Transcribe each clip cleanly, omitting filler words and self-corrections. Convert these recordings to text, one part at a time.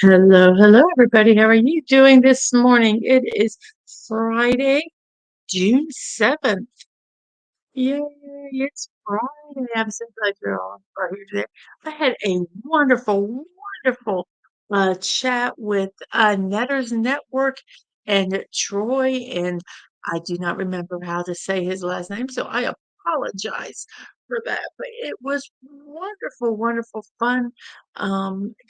Hello, hello, everybody. How are you doing this morning? It is Friday, June 7th. Yay, it's Friday. I'm so glad you're all are here today. I had a wonderful chat with Netters Network and Troy, and I do not remember how to say his last name, so I apologize for that. But it was wonderful fun.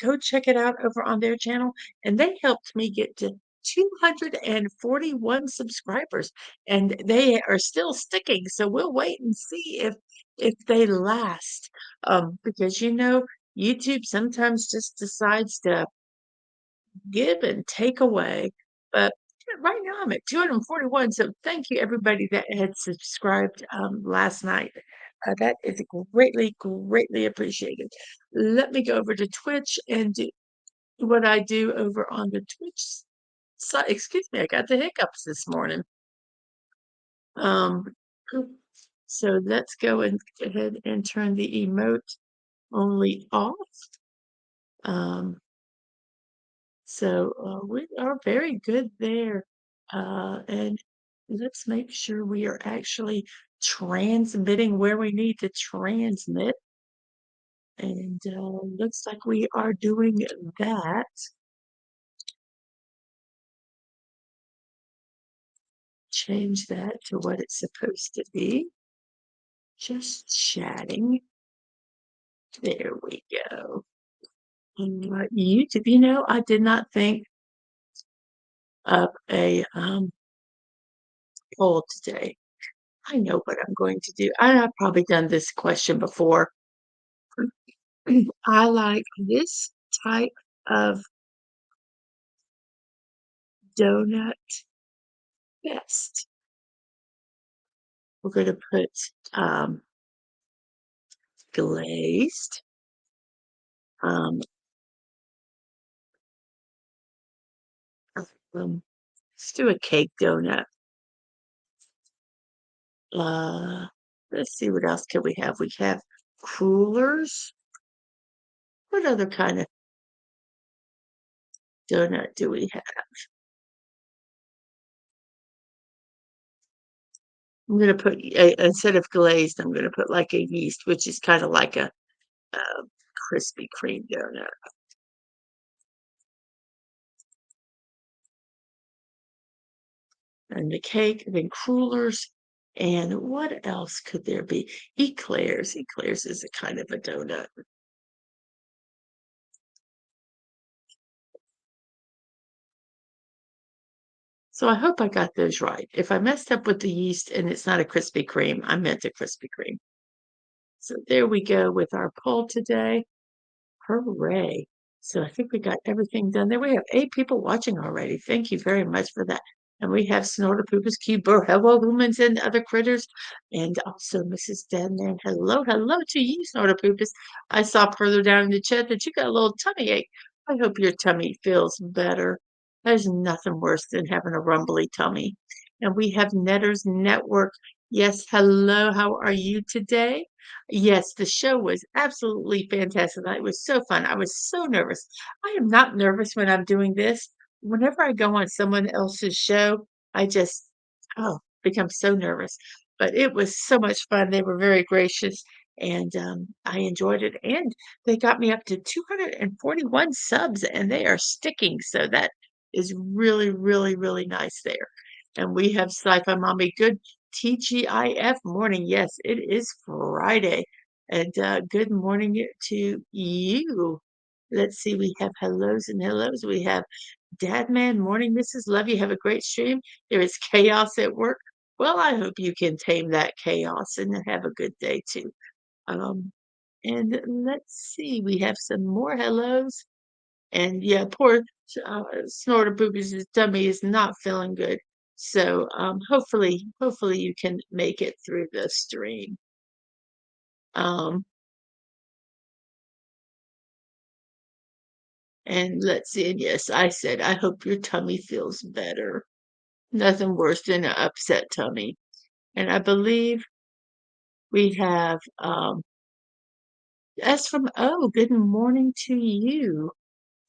Go check it out over on their channel, and they helped me get to 241 subscribers, and they are still sticking. So we'll wait and see if they last. Because YouTube sometimes just decides to give and take away. But right now I'm at 241. So thank you everybody that had subscribed last night. That is greatly appreciated. Let me go over to Twitch and do what I do over on the Twitch side. Excuse me, I got the hiccups this morning. Um, so let's go and ahead and turn the emote only off. Um, we are very good there. And let's make sure we are actually transmitting where we need to transmit. And looks like we are doing that. Change that to what it's supposed to be. Just chatting. There we go. YouTube, I did not think of a poll today. I know what I'm going to do. I've probably done this question before. I like this type of donut best. We're going to put glazed. Let's do a cake donut. Let's see, what else can we have? We have crullers. What other kind of donut do we have? I'm going to put, instead of glazed, I'm going to put like a yeast, which is kind of like a Krispy Kreme donut. And the cake, and then crullers. And what else could there be? Eclairs. Eclairs is a kind of a donut. So I hope I got those right. If I messed up with the yeast and it's not a Krispy Kreme, I meant a Krispy Kreme. So there we go with our poll today. Hooray. So I think we got everything done there. We have 8 people watching already. Thank you very much for that. And we have Snorterpoopers, Keeper, hello, humans, and other critters. And also Mrs.Dadman. Hello to you, Snorterpoopers. I saw further down in the chat that you got a little tummy ache. I hope your tummy feels better. There's nothing worse than having a rumbly tummy. And we have Netters Network. Yes, hello. How are you today? Yes, the show was absolutely fantastic. It was so fun. I was so nervous. I am not nervous when I'm doing this. Whenever I go on someone else's show, I just, become so nervous. But it was so much fun. They were very gracious and I enjoyed it. And they got me up to 241 subs and they are sticking. So that is really nice there. And we have Sci-Fi Mommy. Good TGIF morning. Yes, it is Friday. And good morning to you. Let's see, we have hellos and hellos. We have Dadman, morning, Mrs. Love. You have a great stream. There is chaos at work. Well, I hope you can tame that chaos and have a good day too. Um, and let's see, we have some more hellos. And yeah, poor Snorter Boobies' tummy is not feeling good. So hopefully you can make it through the stream. And let's see, and yes, I said, I hope your tummy feels better. Nothing worse than an upset tummy. And I believe we have S from O. Good morning to you.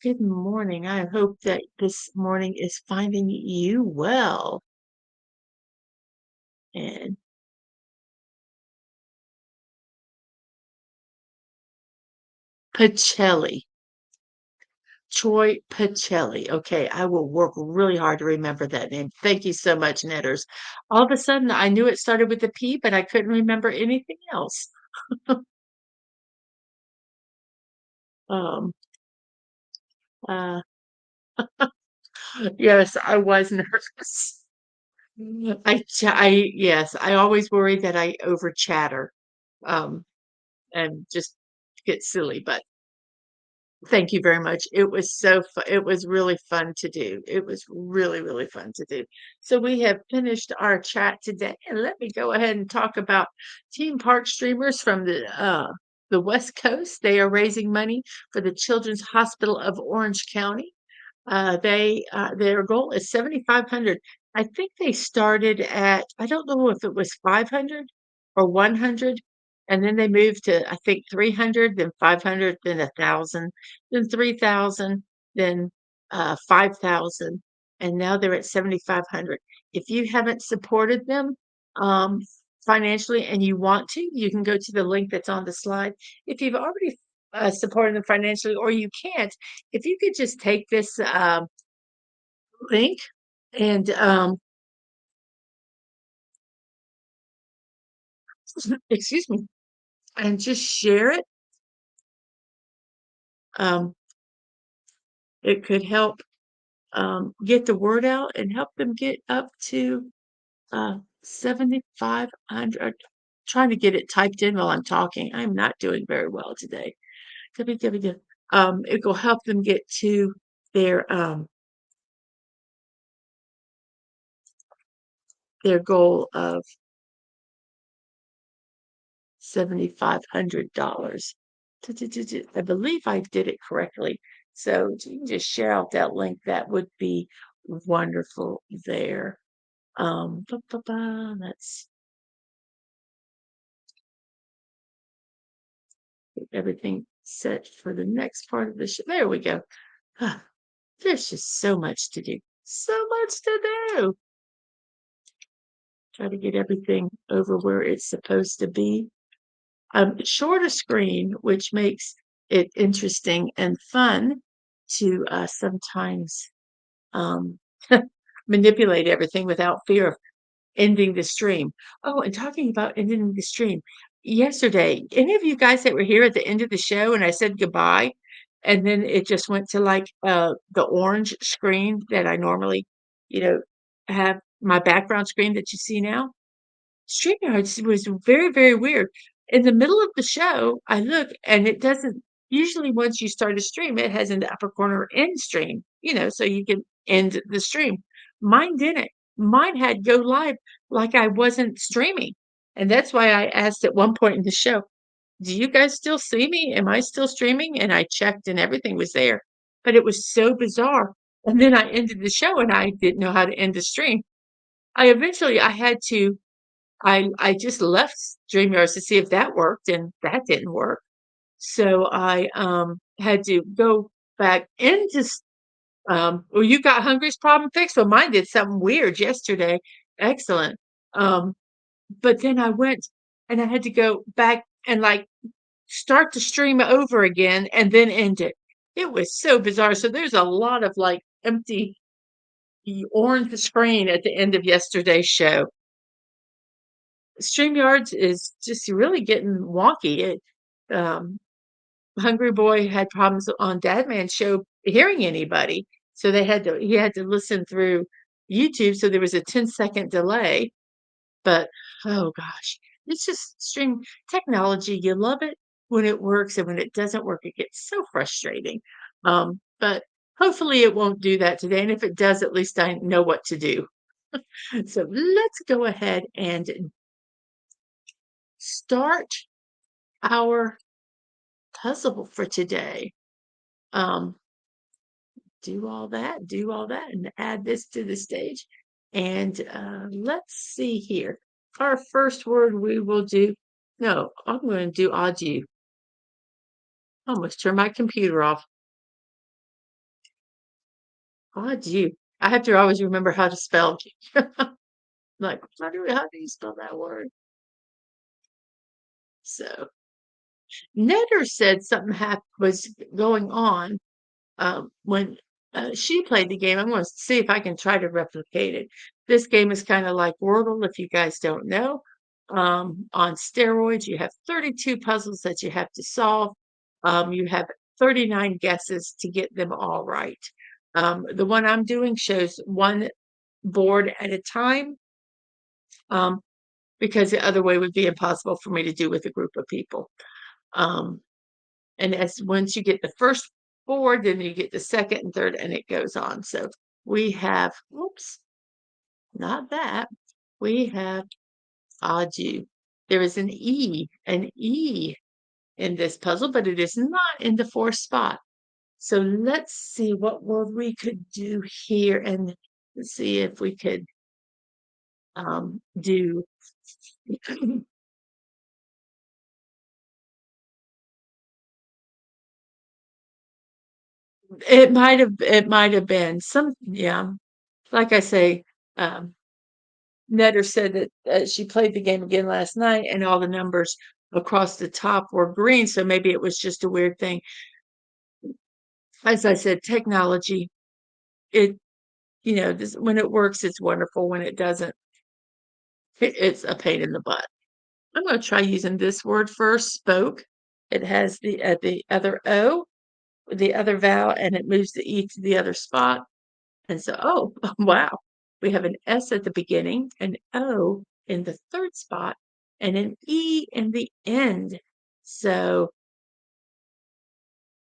Good morning. I hope that this morning is finding you well. And Pacelli, Troy Pacelli. Okay, I will work really hard to remember that name. Thank you so much, Netters. All of a sudden, I knew it started with a P, but I couldn't remember anything else. Um, uh, yes, I was nervous. Yes, I always worry that I over chatter, um, and just get silly, but thank you very much. It was so it was really fun to do. It was really, really fun to do. So we have finished our chat today, and let me go ahead and talk about Team Park streamers from the West Coast. They are raising money for the Children's Hospital of Orange County. Their goal is 7,500. I think they started at, I don't know if it was 500 or 100, and then they moved to, I think, 300, then 500, then 1,000, then 3,000, then 5,000, and now they're at 7,500. If you haven't supported them um, financially and you want to, you can go to the link that's on the slide. If you've already supported them financially or you can't, if you could just take this link and excuse me, and just share it, um, it could help get the word out and help them get up to 7,500. Trying to get it typed in while I'm talking. I'm not doing very well today. It will help them get to their um, their goal of $7,500. I believe I did it correctly. So you can just share out that link. That would be wonderful there. Let's get everything set for the next part of the show. There we go. There's just so much to do. So much to do. Try to get everything over where it's supposed to be. Short a screen, which makes it interesting and fun to sometimes um, manipulate everything without fear of ending the stream. Oh, and talking about ending the stream, yesterday, any of you guys that were here at the end of the show and I said goodbye, and then it just went to like the orange screen that I normally, you know, have my background screen that you see now. StreamYard was very, very weird. In the middle of the show, I look and it doesn't usually once you start a stream, it has in the upper corner end stream, so you can end the stream. Mine didn't. Mine had go live like I wasn't streaming. And that's why I asked at one point in the show, do you guys still see me? Am I still streaming? And I checked and everything was there. But it was so bizarre. And then I ended the show and I didn't know how to end the stream. I had to I just left StreamYard to see if that worked, and that didn't work. So I had to go back into well, you got Hungry's problem fixed? Well, mine did something weird yesterday. Excellent. Um, but then I went and I had to go back and like start the stream over again and then end it. It was so bizarre. So there's a lot of like empty orange screen at the end of yesterday's show. StreamYards is just really getting wonky. Hungry Boy had problems on Dadman's show hearing anybody, so he had to listen through YouTube, so there was a 10-second delay. But oh gosh, it's just stream technology. You love it when it works, and when it doesn't work, it gets so frustrating. But hopefully it won't do that today. And if it does, at least I know what to do. So let's go ahead and start our puzzle for today. Um, do all that, and add this to the stage. And let's see here. Our first word we will do, no, I'm going to do audio. I almost turned my computer off. God, you. I have to always remember how to spell. Like, how do you spell that word? So, Netter said something was going on when she played the game. I'm going to see if I can try to replicate it. This game is kind of like Wordle, if you guys don't know. On steroids, you have 32 puzzles that you have to solve. You have 39 guesses to get them all right. The one I'm doing shows one board at a time, um, because the other way would be impossible for me to do with a group of people. Um, and as once you get the first board, then you get the second and third, and it goes on. So we have, whoops, not that. We have Aju. There is an E in this puzzle, but it is not in the fourth spot. So let's see what word we could do here and see if we could do. It might have been some, yeah. Like I say, um, Netter said that she played the game again last night, and all the numbers across the top were green. So maybe it was just a weird thing. As I said, technology, it when it works, it's wonderful. When it doesn't, it's a pain in the butt. I'm going to try using this word first. Spoke. It has the other O, the other vowel, and it moves the E to the other spot. And so, oh, wow, we have an S at the beginning, an O in the third spot, and an E in the end. So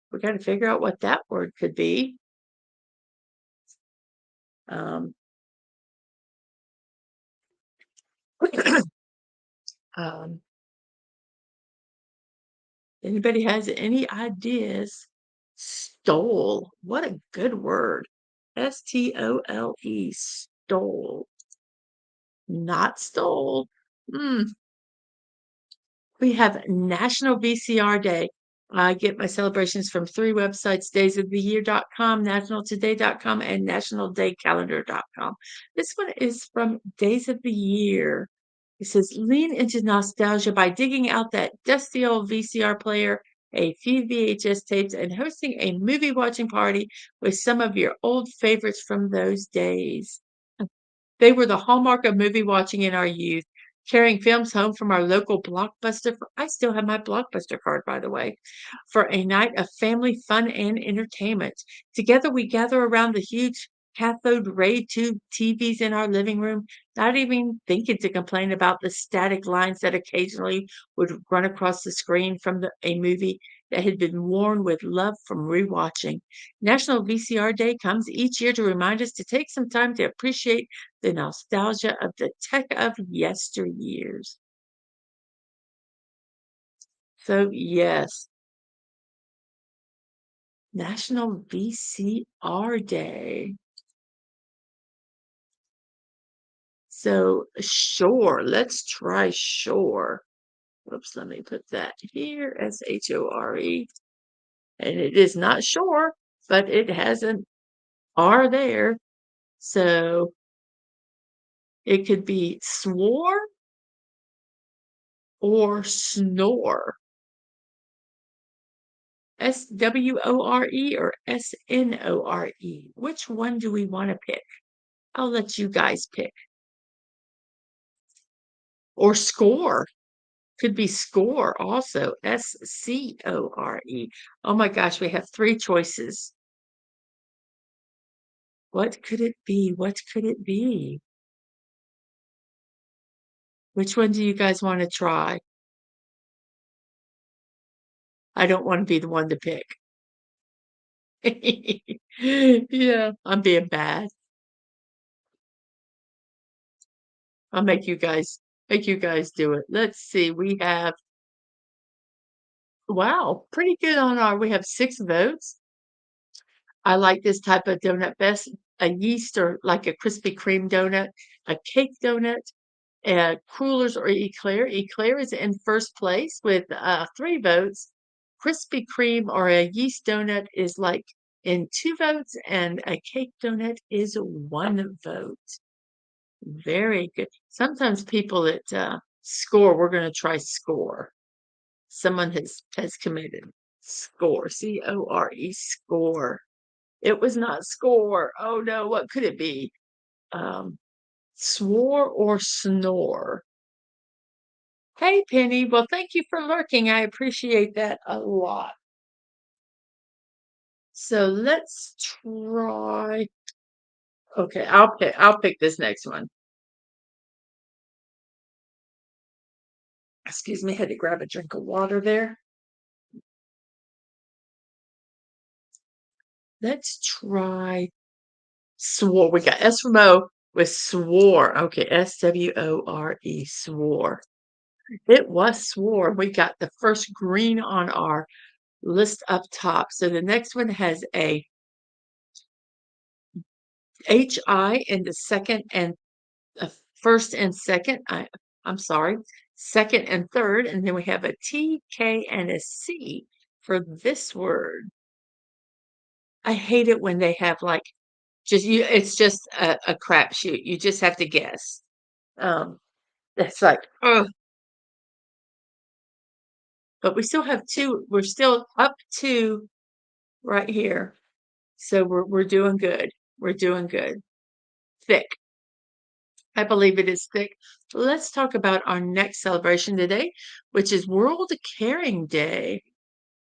we're going to figure out what that word could be. Um, anybody has any ideas? Stole. What a good word. Stole. Stole. Not stole. Hmm. We have National VCR Day. I get my celebrations from three websites, daysoftheyear.com, nationaltoday.com, and nationaldaycalendar.com. This one is from Days of the Year. It says, lean into nostalgia by digging out that dusty old VCR player, a few VHS tapes, and hosting a movie watching party with some of your old favorites from those days. They were the hallmark of movie watching in our youth, carrying films home from our local Blockbuster. I still have my Blockbuster card, by the way, for a night of family fun and entertainment. Together, we gather around the huge cathode ray tube TVs in our living room, not even thinking to complain about the static lines that occasionally would run across the screen from a movie that had been worn with love from rewatching. National VCR Day comes each year to remind us to take some time to appreciate the nostalgia of the tech of yesteryears. So, yes, National VCR Day. So, shore. Let's try shore. Oops, let me put that here. Shore. And it is not shore, but it has an R there. So, it could be swore or snore. SWORE or SNORE? Which one do we want to pick? I'll let you guys pick. Or score. Could be score also. SCORE. Oh my gosh, we have three choices. What could it be? What could it be? Which one do you guys want to try? I don't want to be the one to pick. Yeah, I'm being bad. I'll make you guys do it. Let's see. We have wow, pretty good on we have 6 votes. I like this type of donut best, a yeast or like a Krispy Kreme donut, a cake donut, crullers or eclair. Eclair is in first place with 3 votes. Krispy Kreme or a yeast donut is like in 2 votes, and a cake donut is 1 vote. Very good. Sometimes people that, score, we're gonna try score. Someone has committed. Score, C-O-R-E, score. It was not score. Oh, no, what could it be? Um, swore or snore? Hey, Penny. Well, thank you for lurking. I appreciate that a lot. So let's try. Okay, I'll pick this next one. Excuse me, had to grab a drink of water there. Let's try swore. We got S from O with swore. Okay, S-W-O-R-E, swore. It was swore. We got the first green on our list up top. So the next one has a H-I in the second and first and second. I'm sorry, second and third. And then we have a T, K, and a C for this word. I hate it when they have like it's just a crapshoot. You just have to guess. It's like, oh, but we still have two. We're still up to right here. So we're doing good. We're doing good. Thick. I believe it is thick. Let's talk about our next celebration today, which is World Caring Day.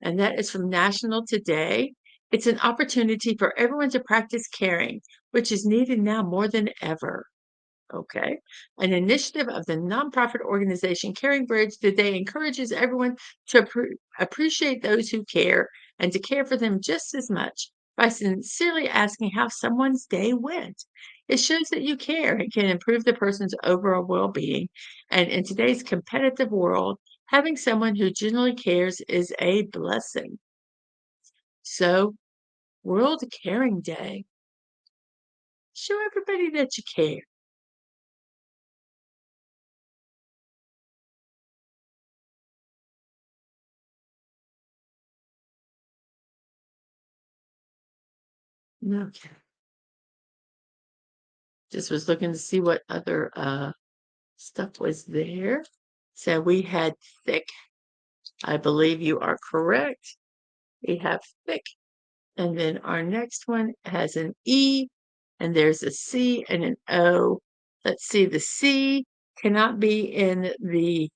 And that is from National Today. It's an opportunity for everyone to practice caring, which is needed now more than ever. Okay. An initiative of the nonprofit organization Caring Bridge today encourages everyone to appreciate those who care and to care for them just as much by sincerely asking how someone's day went. It shows that you care and can improve the person's overall well being. And in today's competitive world, having someone who genuinely cares is a blessing. So, World Caring Day. Show everybody that you care. Okay. Just was looking to see what other stuff was there. So we had thick. I believe you are correct. We have thick. And then our next one has an E, and there's a C and an O. Let's see, the C cannot be in the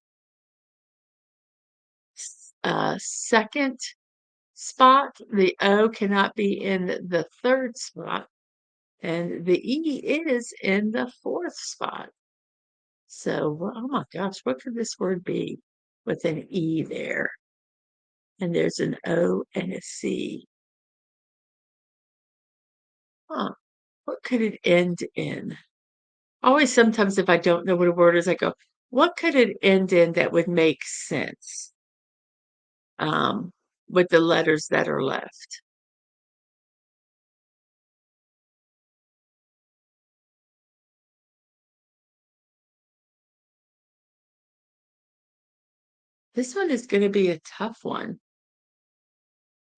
second spot. The O cannot be in the third spot. And the E is in the fourth spot. So, oh my gosh, what could this word be with an E there? And there's an O and a C. Huh, what could it end in? Always sometimes if I don't know what a word is, I go, what could it end in that would make sense um, with the letters that are left? This one is going to be a tough one.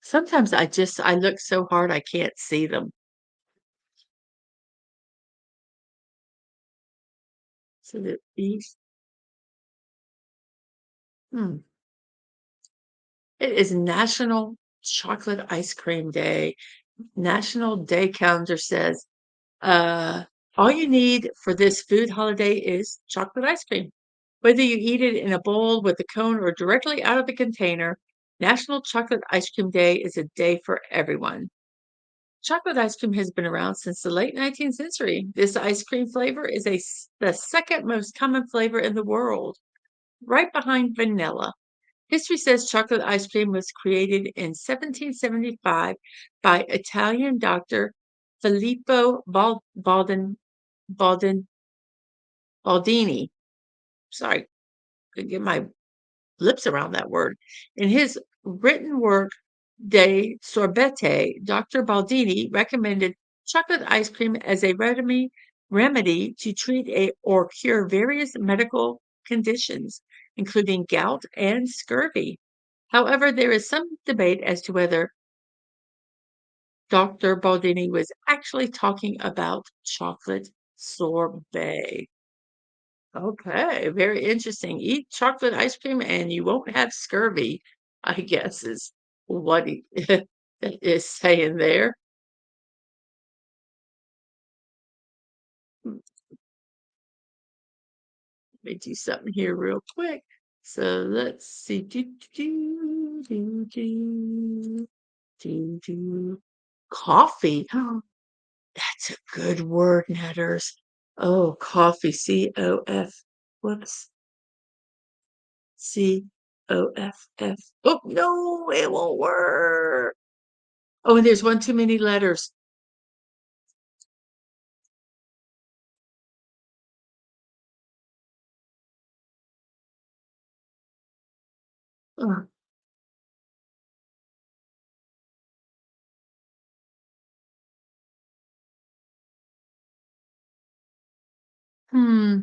Sometimes I look so hard I can't see them. So the East, hmm. It is National Chocolate Ice Cream Day. National Day Calendar says, uh, all you need for this food holiday is chocolate ice cream. Whether you eat it in a bowl with a cone or directly out of the container, National Chocolate Ice Cream Day is a day for everyone. Chocolate ice cream has been around since the late 19th century. This ice cream flavor is the second most common flavor in the world, right behind vanilla. History says chocolate ice cream was created in 1775 by Italian doctor Filippo Baldin, Baldini. Sorry, couldn't get my lips around that word. In his written work, De Sorbete, Dr. Baldini recommended chocolate ice cream as a remedy to treat or cure various medical conditions, including gout and scurvy. However, there is some debate as to whether Dr. Baldini was actually talking about chocolate sorbet. Okay, very interesting. Eat chocolate ice cream and you won't have scurvy, I guess is what he is saying there. Let me do something here real quick. So let's see. Do. Coffee. That's a good word, Netters. Oh, coffee. C-O-F. Whoops. C-O-F-F. Oh, no, it won't work. Oh, and there's one too many letters. Uh, hmm.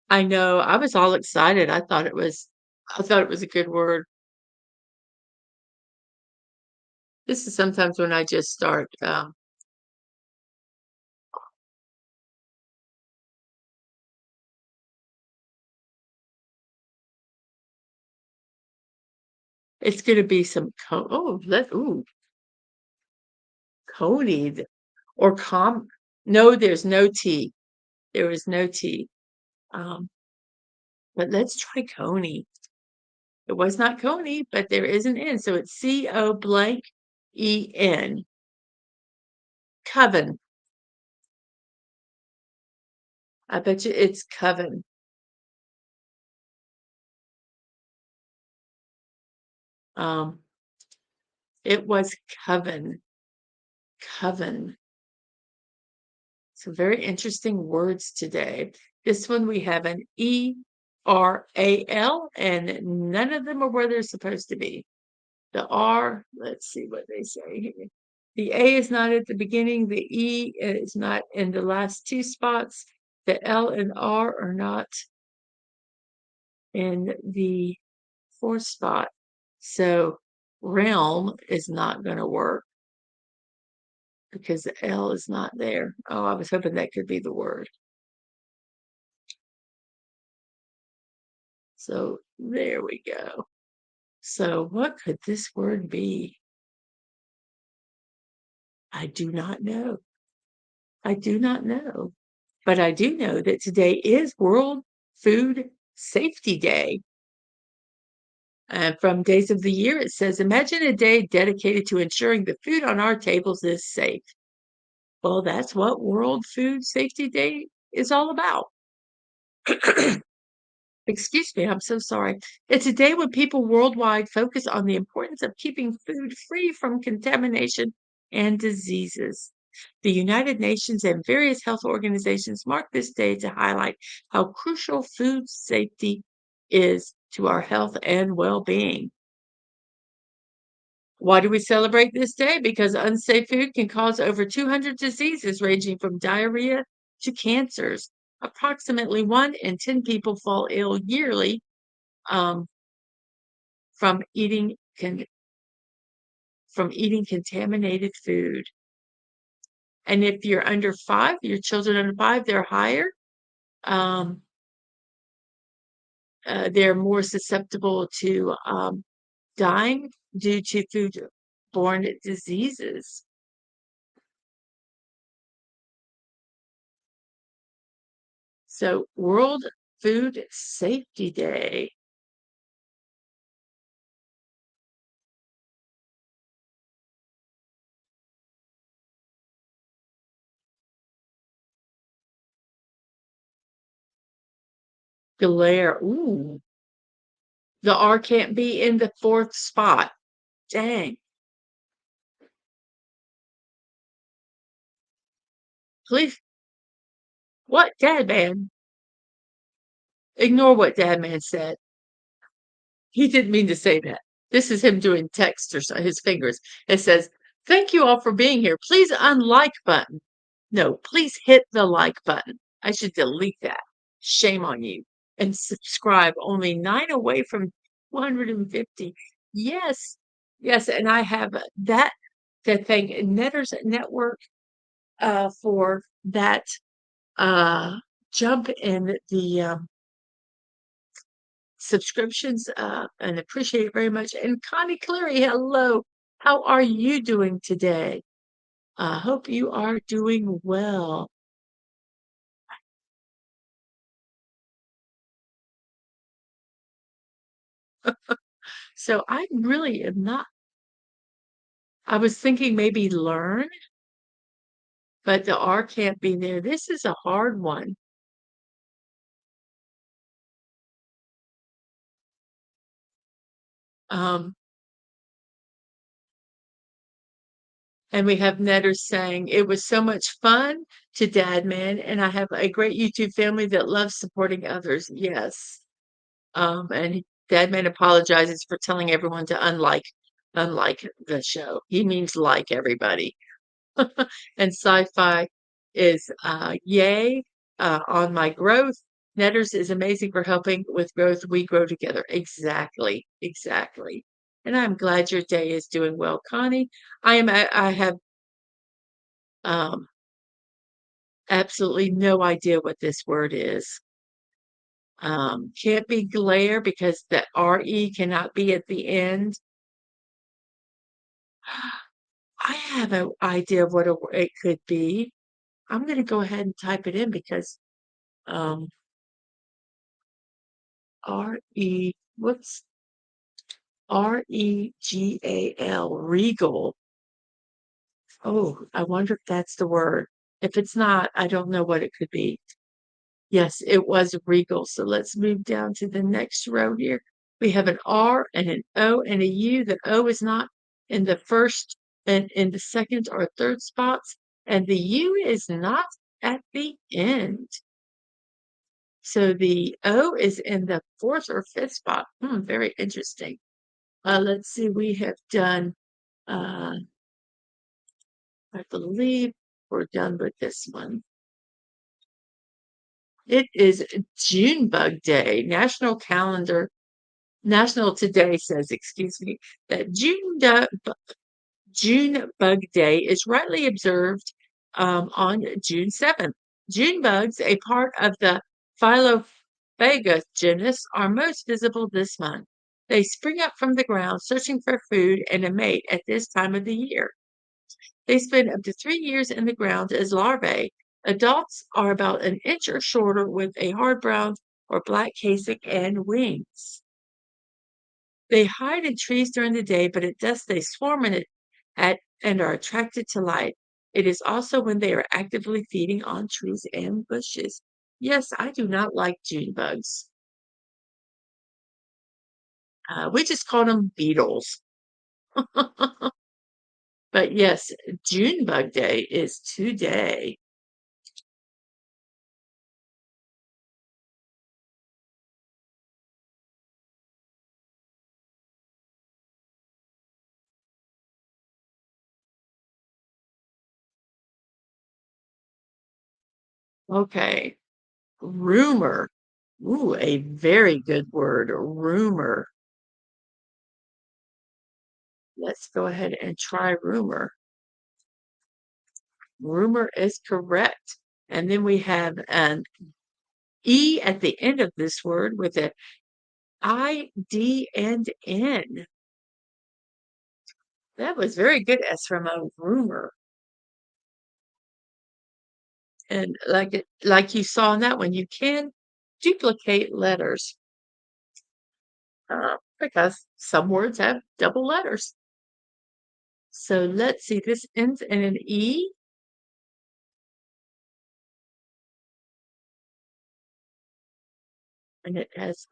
I know. I was all excited. I thought it was a good word. This is sometimes when I just start. It's going to be some Coney or com. No, there's no T. There is no T. Um, but let's try Coney. It was not Coney, but there is an N, so it's C-O blank E-N. Coven. I bet you it's Coven. Um, it was Coven. Coven. Some very interesting words today. This one we have an E-R-A-L, and none of them are where they're supposed to be. The R, let's see what they say here. The A is not at the beginning. The E is not in the last two spots. The L and R are not in the fourth spot. So realm is not going to work because the L is not there. Oh, I was hoping that could be the word. So there we go. So what could this word be? I do not know. I do not know. But I do know that today is World Food Safety Day. And from Days of the Year, it says, imagine a day dedicated to ensuring the food on our tables is safe. Well, that's what World Food Safety Day is all about. Excuse me, I'm so sorry. It's a day when people worldwide focus on the importance of keeping food free from contamination and diseases. The United Nations and various health organizations mark this day to highlight how crucial food safety is to our health and well being. Why do we celebrate this day? Because unsafe food can cause over 200 diseases, ranging from diarrhea to cancers. Approximately 1 in 10 people fall ill yearly um, from eating from eating contaminated food. And if you're under 5, your children under 5, they're higher. Um, they're more susceptible to dying due to food-borne diseases. So, World Food Safety Day. Glare. Ooh, the R can't be in the fourth spot. Dang. Please, what Dad Man? Ignore what Dad Man said. He didn't mean to say that. This is him doing text or his fingers. It says, thank you all for being here. Please unlike button. No, please hit the like button. I should delete that. Shame on you. And subscribe. Only 9 away from 250. Yes. Yes. And I have that. to thank Netters Network for that jump in the subscriptions and appreciate it very much. And Connie Cleary, hello. How are you doing today? I hope you are doing well. So I really am not, I was thinking maybe learn, but the R can't be there. This is a hard one. Um, and we have Netter saying, it was so much fun to Dad Man, and I have a great YouTube family that loves supporting others. Yes. And Dadman apologizes for telling everyone to unlike the show. He means like everybody. And sci-fi is yay on my growth. Netters is amazing for helping with growth. We grow together. Exactly, exactly. And I'm glad your day is doing well, Connie. I have um, absolutely no idea what this word is. Can't be glare because the RE cannot be at the end. I have an idea of what it could be. I'm going to go ahead and type it in because um, whoops, Regal, regal. Oh, I wonder if that's the word. If it's not, I don't know what it could be. Yes, it was regal. So let's move down to the next row here. We have an R and an O and a U. The O is not in the first and in the second or third spots, and the U is not at the end. So the O is in the fourth or fifth spot. Very interesting. Let's see, we have done, I believe we're done with this one. It is Junebug Day, National Today says, excuse me, that June Bug Day is rightly observed on June 7th. June bugs, a part of the Phylophaga genus, are most visible this month. They spring up from the ground searching for food and a mate at this time of the year. They spend up to 3 years in the ground as larvae. Adults are about an inch or shorter with a hard brown or black casing and wings. They hide in trees during the day, but at dusk they swarm in it and are attracted to light. It is also when they are actively feeding on trees and bushes. Yes, I do not like June bugs. We just call them beetles. But yes, June bug day is today. Okay, rumor. Ooh, a very good word, rumor. Let's go ahead and try rumor. Rumor is correct. And then we have an E at the end of this word with a I, D, and N. That was very good as from a rumor. And like you saw in that one, you can duplicate letters because some words have double letters. So let's see, this ends in an E. And it has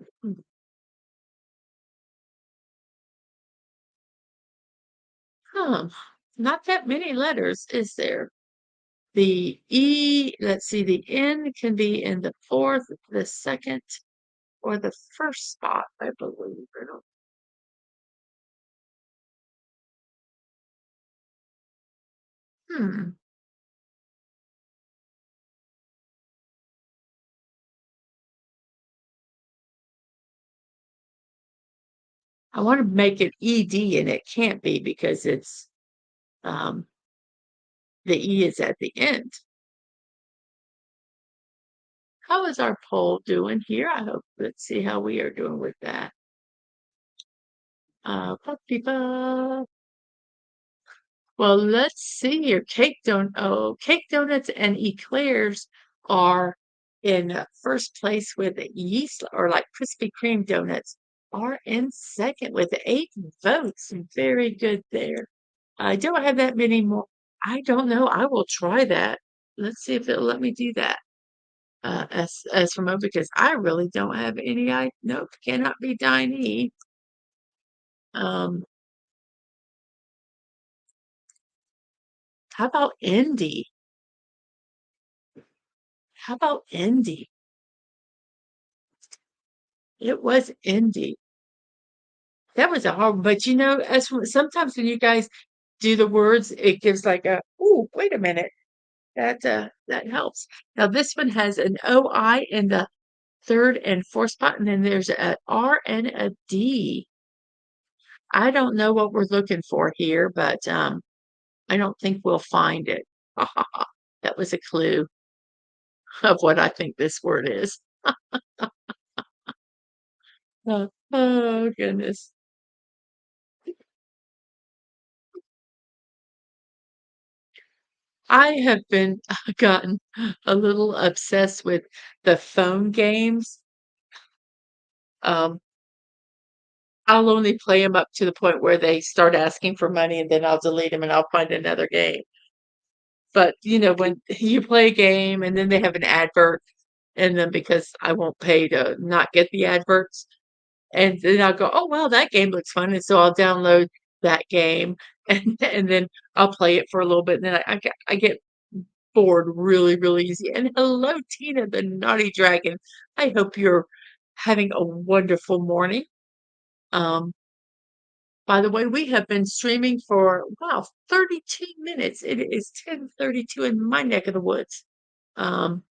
huh, not that many letters, is there? The E, let's see, the N can be in the fourth, the second, or the first spot, I believe. I don't. Hmm. I want to make it ED and it can't be because it's Um, the E is at the end. How is our poll doing here? I hope let's see how we are doing with that. Ba-de-ba. Well, let's see here. Cake donuts and eclairs are in first place with yeast or like Krispy Kreme donuts are in second with 8 votes. Very good there. I don't have that many more. I don't know. I will try that. Let's see if it'll let me do that. As for mo, because I really don't have any. I nope, cannot be Diney. Um, how about Indy? How about Indy? It was Indy. That was a hard, but sometimes when you guys do the words, it gives like a, oh, wait a minute. That helps. Now this one has an OI in the third and fourth spot, and then there's a R and a D. I don't know what we're looking for here, but I don't think we'll find it. That was a clue of what I think this word is. Oh goodness. I have been gotten a little obsessed with the phone games. Um, I'll only play them up to the point where they start asking for money, and then I'll delete them and I'll find another game. But, when you play a game and then they have an advert, and then because I won't pay to not get the adverts, and then I'll go, "Oh, well, that game looks fun," and so I'll download that game, and then I'll play it for a little bit, and then I get bored really, really easy. And hello, Tina, the naughty dragon. I hope you're having a wonderful morning. Um, by the way, we have been streaming for, wow, 32 minutes. It is 10:32 in my neck of the woods. Um,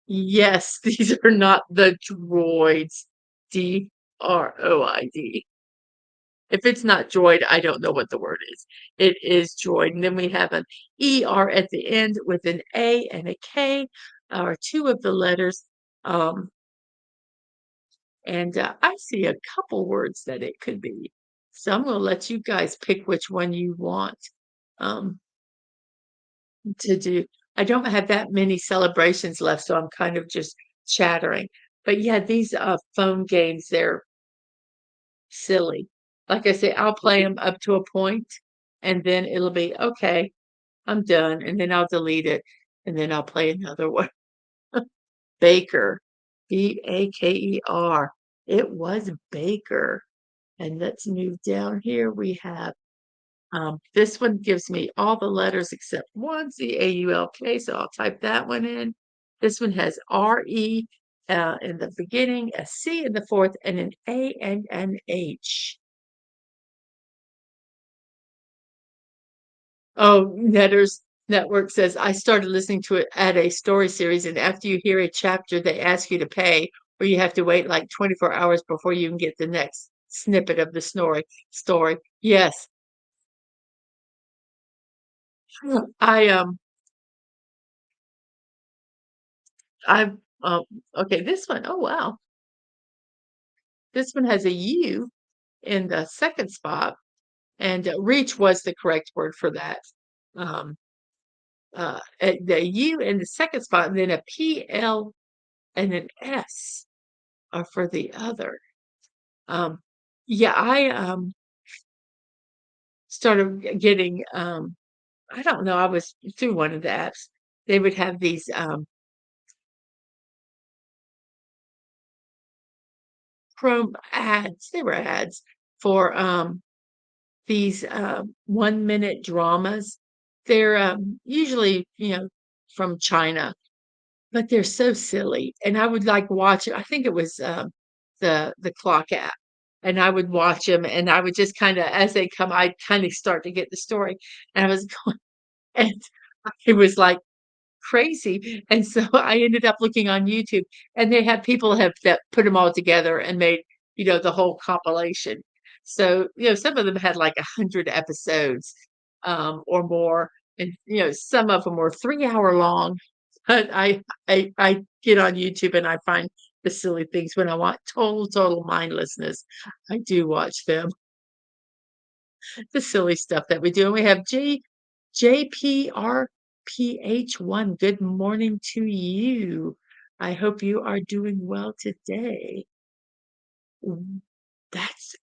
yes, these are not the droids. Droid. If it's not droid, I don't know what the word is. It is droid. And then we have an ER at the end with an A and a K, are two of the letters. Um, and I see a couple words that it could be. So I'm going to let you guys pick which one you want um, to do. I don't have that many celebrations left, so I'm kind of just chattering. But yeah, these phone games, they're silly. Like I say, I'll play them up to a point, and then it'll be, okay, I'm done, and then I'll delete it, and then I'll play another one. Baker, Baker. It was Baker. And let's move down here. We have this one gives me all the letters except one, CAULK, so I'll type that one in. This one has RE in the beginning, a C in the fourth, and an A and an H. Oh, Netters Network says, I started listening to it at a story series, and after you hear a chapter, they ask you to pay, or you have to wait like 24 hours before you can get the next snippet of the story. Yes. I I okay, this one, oh wow. This one has a U in the second spot, and reach was the correct word for that. Um, the U in the second spot, and then a PL and an S are for the other. Um, yeah, I started getting I don't know, I was through one of the apps. They would have these Chrome ads. They were ads for these 1 minute dramas. They're usually, from China, but they're so silly. And I would like watch it. I think it was the clock app. And I would watch them, and I would just kind of, as they come, I'd kind of start to get the story. And I was going, and it was like crazy. And so I ended up looking on YouTube, and they had people have that put them all together and made, the whole compilation. So, some of them had like 100 episodes. or more, and, some of them were 3-hour long, but I get on YouTube and I find the silly things when I want total mindlessness. I do watch them, the silly stuff that we do, and we have JPRPH1. Good morning to you. I hope you are doing well today. Mm, That's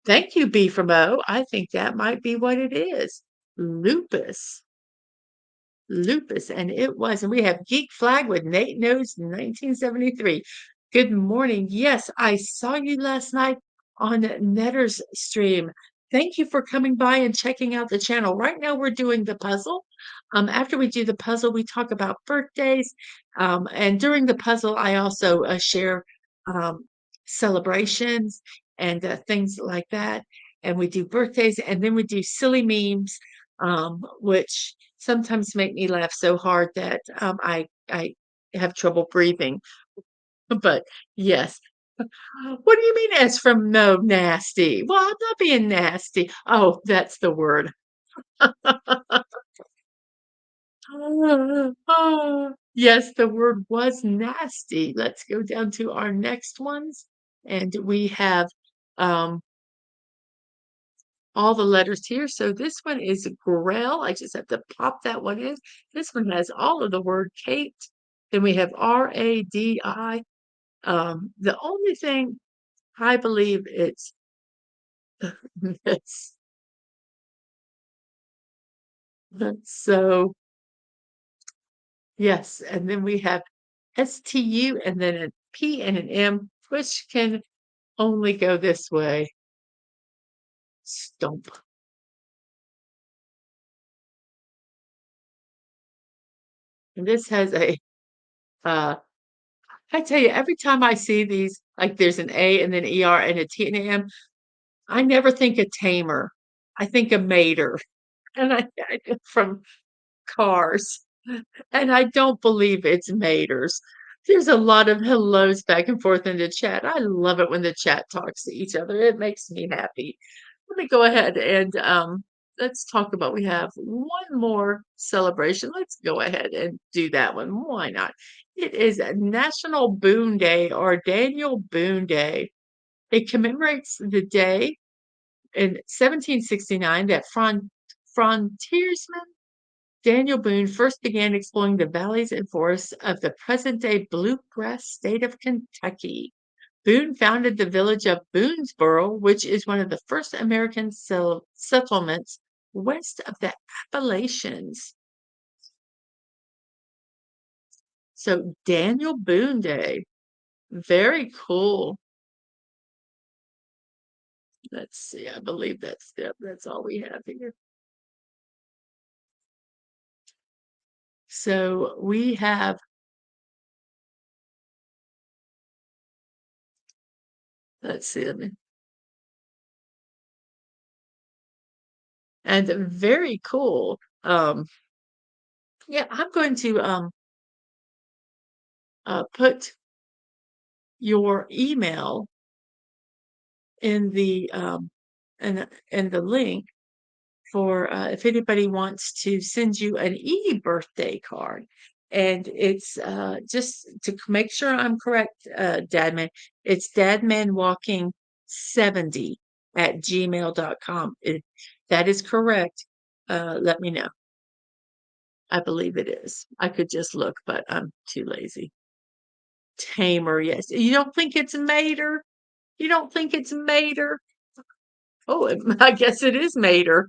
thank you, B from O. I think that might be what it is. Lupus. Lupus, and it was. And we have Geek Flag with Nate Knows 1973. Good morning. Yes, I saw you last night on Netter's stream. Thank you for coming by and checking out the channel. Right now, we're doing the puzzle. After we do the puzzle, we talk about birthdays. And during the puzzle, I also share um, celebrations and things like that. And we do birthdays, and then we do silly memes, which sometimes make me laugh so hard that I have trouble breathing. But yes. What do you mean as from no nasty? Well, I'm not being nasty. Oh, that's the word. Yes, the word was nasty. Let's go down to our next ones. And we have um all the letters here. So this one is Grell. I just have to pop that one in. This one has all of the word Kate. Then we have RADI. The only thing I believe it's this. So yes, and then we have STU and then a P and an M, which can only go this way. Stump. And this has a I tell you, every time I see these, like there's an A and then ER and a T and an M, I never think a tamer. I think a mater. And I from Cars. And I don't believe it's maters. There's a lot of hellos back and forth in the chat. I love it when the chat talks to each other. It makes me happy. Let me go ahead and let's talk about we have one more celebration. Let's go ahead and do that one. Why not? It is National Boone Day or Daniel Boone Day. It commemorates the day in 1769 that frontiersmen Daniel Boone first began exploring the valleys and forests of the present-day bluegrass state of Kentucky. Boone founded the village of Boonesboro, which is one of the first American settlements west of the Appalachians. So Daniel Boone Day, very cool. Let's see. I believe that's all we have here. So we have let's see. And very cool. Yeah, I'm going to put your email in the in the link for if anybody wants to send you an birthday card. And it's just to make sure I'm correct, Dadman, it's dadmanwalking70 at gmail.com. If that is correct, let me know. I believe it is. I could just look, but I'm too lazy. Tamer, yes. You don't think it's Mater? You don't think it's Mater? Oh, I guess it is Mater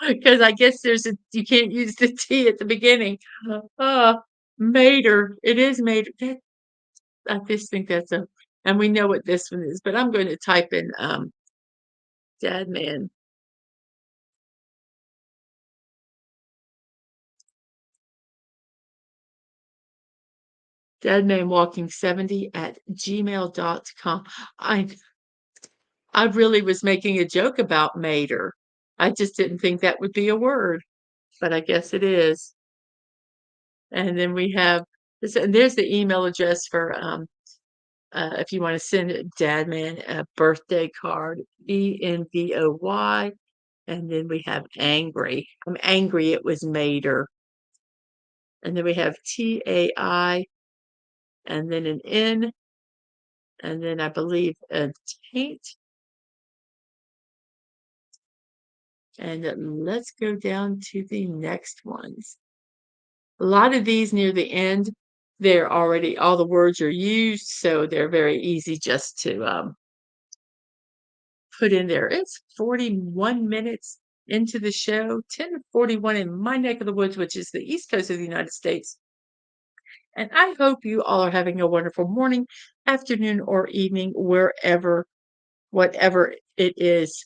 because I guess you can't use the T at the beginning. Uh, Mater. It is Mater. I just think and we know what this one is, but I'm going to type in Dadman. Dadmanwalking70 at gmail.com. I really was making a joke about Mater. I just didn't think that would be a word, but I guess it is. And then we have this, and there's the email address for if you want to send Dadman a birthday card, ENVOY and then we have angry. I'm angry it was Mater. And then we have TAI, and then an N, and then I believe a taint. And let's go down to the next ones. A lot of these near the end, they're already all the words are used, so they're very easy just to put in there. It's 41 minutes into the show, 10:41 in my neck of the woods, which is the East Coast of the United States. And I hope you all are having a wonderful morning, afternoon, or evening, wherever, whatever it is,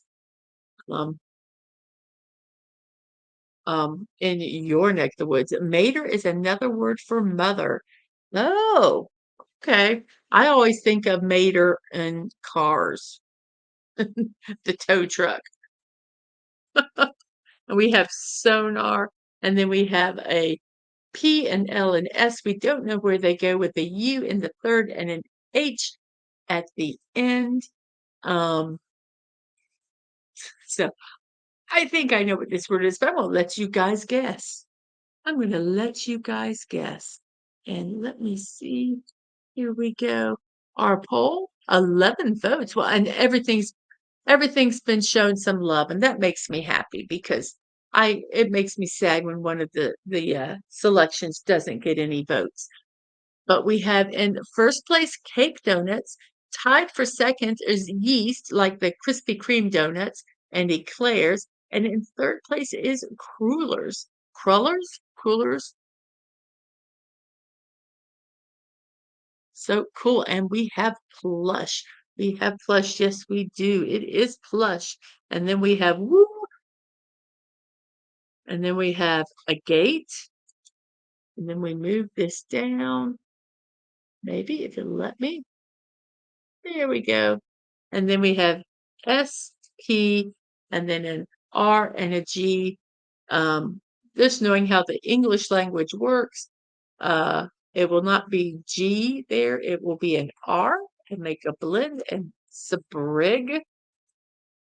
um, in your neck of the woods. Mater is another word for mother. Oh, okay. I always think of mater in cars, the tow truck. And we have sonar, and then we have a P and L and S. We don't know where they go with a U in the third and an H at the end. Um, so I think I know what this word is, but I'm gonna let you guys guess. I'm gonna let you guys guess. And let me see. Here we go. Our poll, 11 votes. Well, and everything's been shown some love, and that makes me happy because it makes me sad when one of the selections doesn't get any votes. But we have in first place cake donuts. Tied for second is yeast, like the Krispy Kreme donuts and eclairs. And in third place is crullers. Crullers? Crullers? So cool. And we have plush. We have plush. Yes, we do. It is plush. And then we have woo. And then we have a gate. And then we move this down. Maybe if it'll let me. There we go. And then we have S, P, and then an R and a G. Just knowing how the English language works, it will not be G there. It will be an R and make a blend and sprig.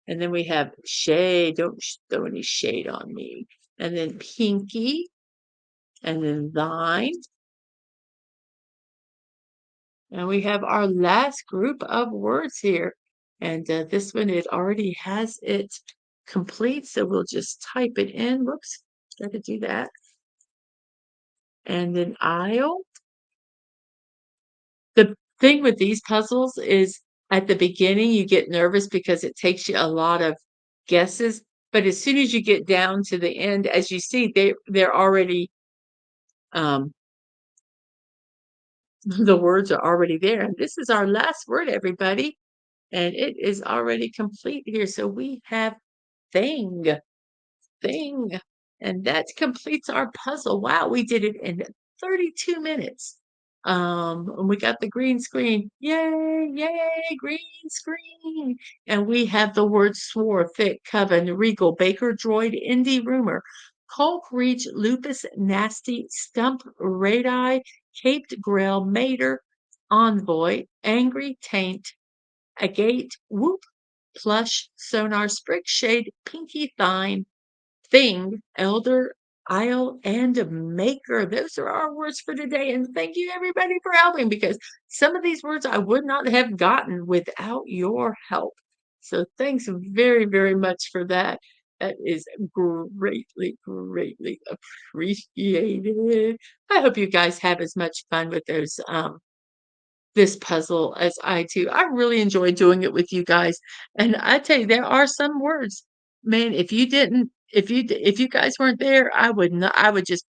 And then we have shade. Don't throw any shade on me. And then pinky. And then thine. And we have our last group of words here. And this one, it already has it complete. So we'll just type it in. Whoops, got to do that. And then aisle. The thing with these puzzles is at the beginning, you get nervous because it takes you a lot of guesses. But as soon as you get down to the end, as you see, they're already, um, the words are already there. And this is our last word, everybody. And it is already complete here. So we have thing, thing. And that completes our puzzle. Wow, we did it in 32 minutes. And we got the green screen. Yay, yay, green screen. And we have the words swore, thick, coven, regal, baker, droid, indie, rumor, Colk, reach, lupus, nasty, stump, radii, caped, grail, mater, envoy, angry, taint, agate, whoop, plush, sonar, sprig, shade, pinky, thine, thing, elder, isle, and maker. Those are our words for today. And thank you everybody for helping because some of these words I would not have gotten without your help. So thanks very, very much for that. That is greatly, greatly appreciated. I hope you guys have as much fun with those this puzzle as I do. I really enjoy doing it with you guys. And I tell you, there are some words, man, if you guys weren't there, I would not, I would just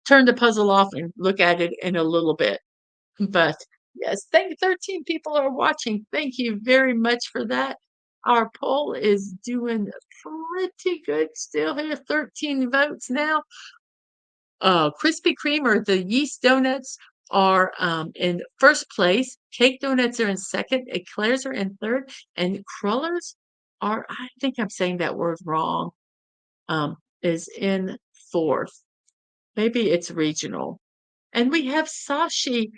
turn the puzzle off and look at it in a little bit. But yes, 13 people are watching. Thank you very much for that. Our poll is doing pretty good still here. 13 votes now. Krispy Kreme or the yeast donuts are in first place. Cake donuts are in second. Eclairs are in third. And crullers are, I think I'm saying that word wrong, is in fourth. Maybe it's regional. And we have Sashi.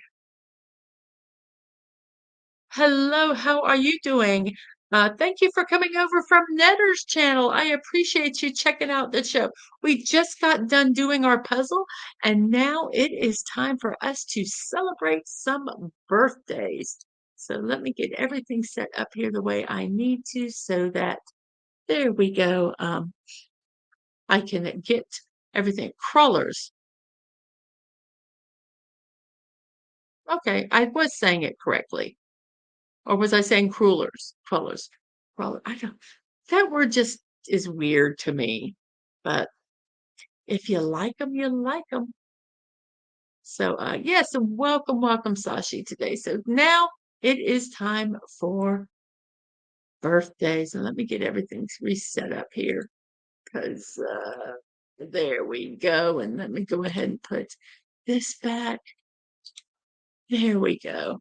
Hello, how are you doing? Thank you for coming over from Netter's channel. I appreciate you checking out the show. We just got done doing our puzzle, and now it is time for us to celebrate some birthdays. So let me get everything set up here the way I need to so that there we go. I can get everything. Crawlers. Okay, I was saying it correctly. Or was I saying crullers? Crawlers. Crawler. I don't. That word just is weird to me. But if you like them, you like them. So, yes, and welcome, welcome, Sashi, today. So now it is time for birthdays. And let me get everything reset up here because there we go. And let me go ahead and put this back. There we go.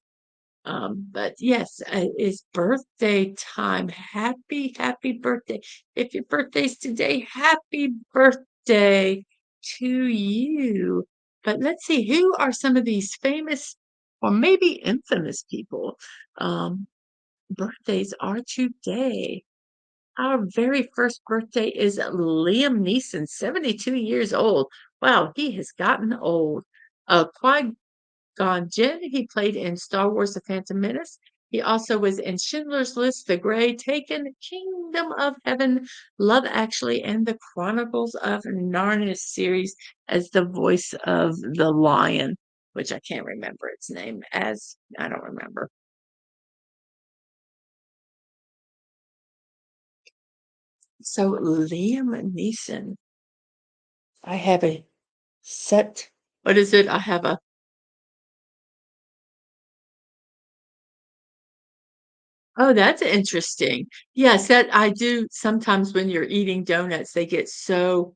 But yes, it's birthday time. Happy, happy birthday. If your birthday's today, happy birthday to you. But let's see, who are some of these famous or maybe infamous people? Birthdays are today. Our very first birthday is Liam Neeson, 72 years old. Wow, he has gotten old. Qui Gon Jinn, he played in Star Wars: The Phantom Menace. He also was in Schindler's List, The Grey, Taken, Kingdom of Heaven, Love Actually, and the Chronicles of Narnia series as the voice of the lion, which I can't remember its name as. I don't remember. So Liam Neeson, I have a set. What is it? I have a. Oh, that's interesting. Yes, that I do sometimes when you're eating donuts, they get so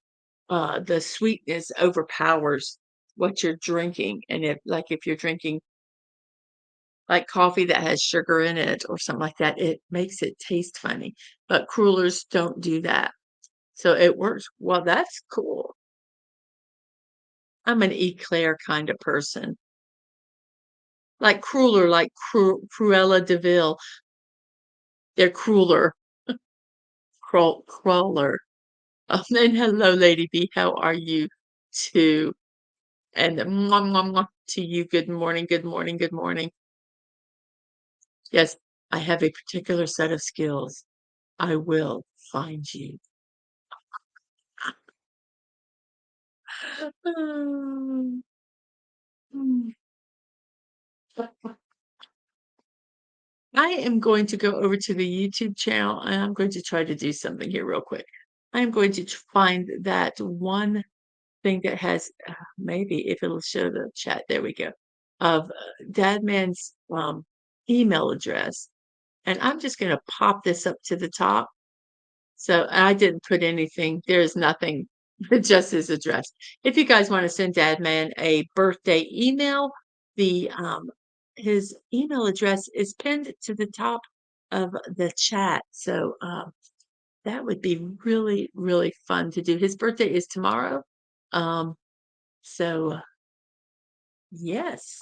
the sweetness overpowers what you're drinking. And if you're drinking like coffee that has sugar in it or something like that, it makes it taste funny. But crullers don't do that. So it works. Well, that's cool. I'm an eclair kind of person. Like cruller, like Cruella de Vil. They're crueler. Crawler. And hello, Lady B. How are you too? And mwah, mwah, mwah, to you. Good morning, good morning, good morning. Yes, I have a particular set of skills. I will find you. I am going to go over to the YouTube channel and I'm going to try to do something here real quick. I'm going to find that one thing that has maybe if it'll show the chat, there we go, of Dadman's email address. And I'm just going to pop this up to the top. So I didn't put anything. There's nothing, just his address. If you guys want to send Dadman a birthday email, the his email address is pinned to the top of the chat. So that would be really, really fun to do. His birthday is tomorrow. Um, so yes.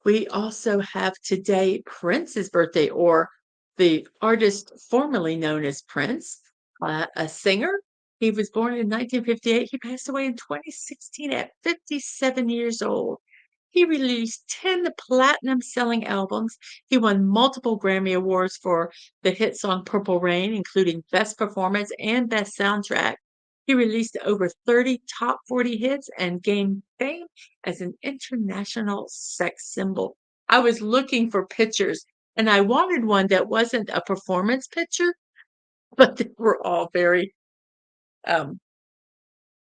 We also have today Prince's birthday, or the artist formerly known as Prince, a singer. He was born in 1958. He passed away in 2016 at 57 years old. He released 10 platinum selling albums. He won multiple Grammy Awards for the hit song Purple Rain, including Best Performance and Best Soundtrack. He released over 30 top 40 hits and gained fame as an international sex symbol. I was looking for pictures and I wanted one that wasn't a performance picture, but they were all very, um,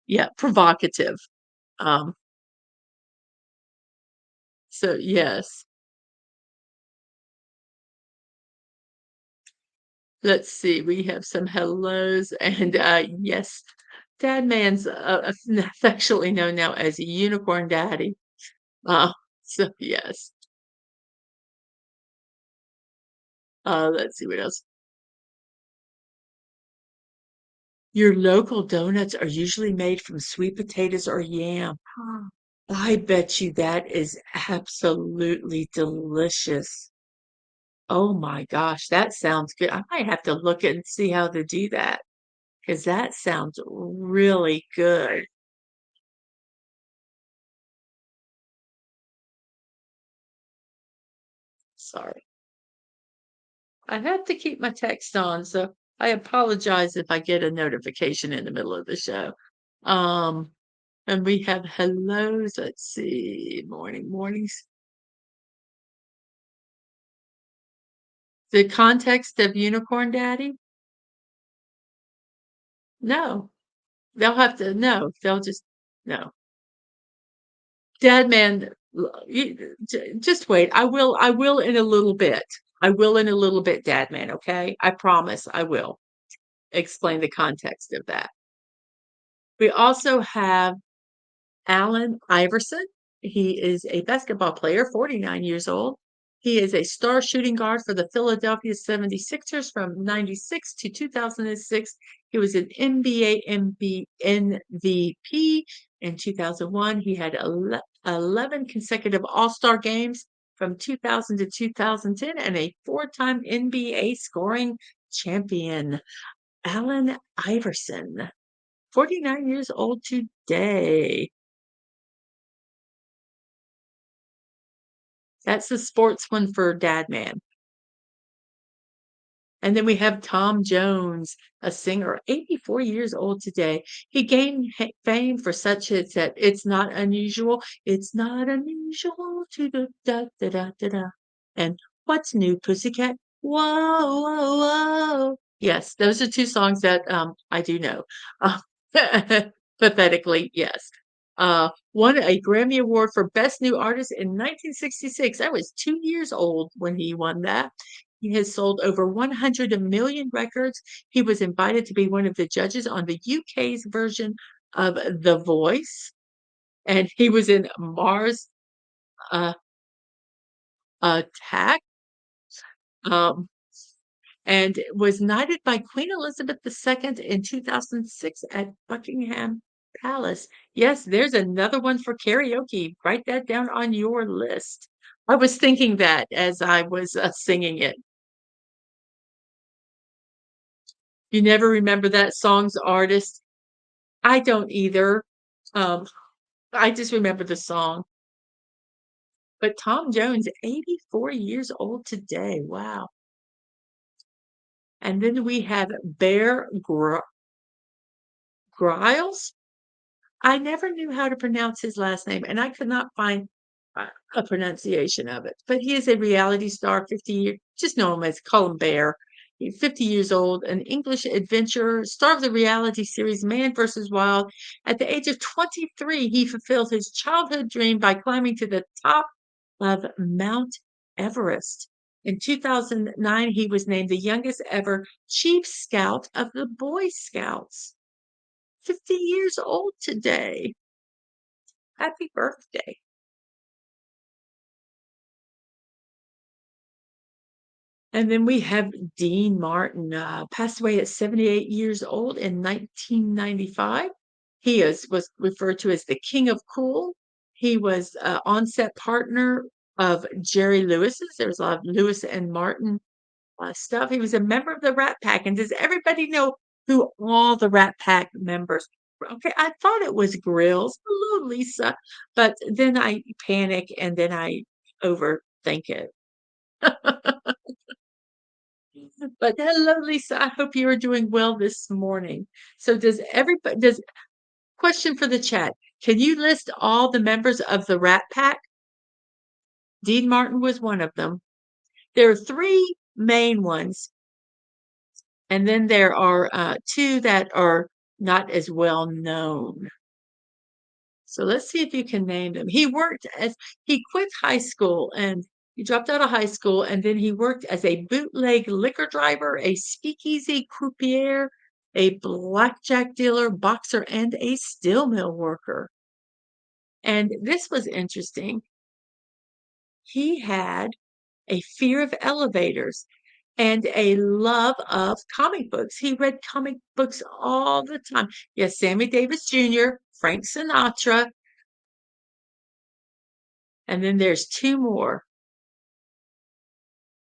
yeah, provocative. Um, so yes, let's see. We have some hellos and yes, Dad Man's affectionately known now as Unicorn Daddy. Uh, so yes. Let's see what else. Your local donuts are usually made from sweet potatoes or yam. Huh. I bet you that is absolutely delicious. Oh my gosh, that sounds good. I might have to look and see how to do that because that sounds really good. Sorry. I have to keep my text on, so I apologize if I get a notification in the middle of the show. Um, and we have hellos. Let's see, mornings. The context of Unicorn Daddy? No, they'll have to, no, they'll just, no. Dad man, just wait. I will in a little bit. I will in a little bit, Dad man. Okay. I promise I will explain the context of that. We also have Allen Iverson. He is a basketball player, 49 years old. He is a star shooting guard for the Philadelphia 76ers from 96 to 2006. He was an NBA MVP in 2001. He had 11 consecutive All-Star games from 2000 to 2010 and a four-time NBA scoring champion. Allen Iverson, 49 years old today. That's the sports one for Dad Man. And then we have Tom Jones, a singer, 84 years old today. He gained fame for such hits that it's not unusual to do da da da da da. And what's new, Pussycat? Whoa, whoa, whoa. Yes, those are two songs that I do know. Uh, pathetically, yes. Won a Grammy Award for Best New Artist in 1966. I was 2 years old when he won that. He has sold over 100 million records. He was invited to be one of the judges on the UK's version of The Voice, and he was in Mars uh, Attack, um, and was knighted by Queen Elizabeth II in 2006 at Buckingham Palace. Yes, there's another one for karaoke. Write that down on your list. I was thinking that as I was singing it. You never remember that song's artist? I don't either. Um, I just remember the song. But Tom Jones, 84 years old today. Wow. And then we have Bear Grylls. I never knew how to pronounce his last name, and I could not find a pronunciation of it. But he is a reality star, 50 years, just know him as call him Bear. He's 50 years old, an English adventurer, star of the reality series Man vs. Wild. At the age of 23, he fulfilled his childhood dream by climbing to the top of Mount Everest. In 2009, he was named the youngest ever Chief Scout of the Boy Scouts. 50 years old today. Happy birthday. And then we have Dean Martin, passed away at 78 years old in 1995. Was referred to as the King of Cool. He was on-set partner of Jerry Lewis's. There was a lot of Lewis and Martin stuff. He was a member of the Rat Pack. And does everybody know who all the Rat Pack members? Okay, I thought it was Grills. Hello, Lisa. But then I panic and then I overthink it. But hello, Lisa. I hope you are doing well this morning. So does question for the chat. Can you list all the members of the Rat Pack? Dean Martin was one of them. There are three main ones, and then there are two that are not as well known. So let's see if you can name them. He quit high school and he dropped out of high school and then he worked as a bootleg liquor driver, a speakeasy croupier, a blackjack dealer, boxer, and a steel mill worker. And this was interesting. He had a fear of elevators and a love of comic books. He read comic books all the time. Yes, Sammy Davis Jr., Frank Sinatra, And then there's 2 more.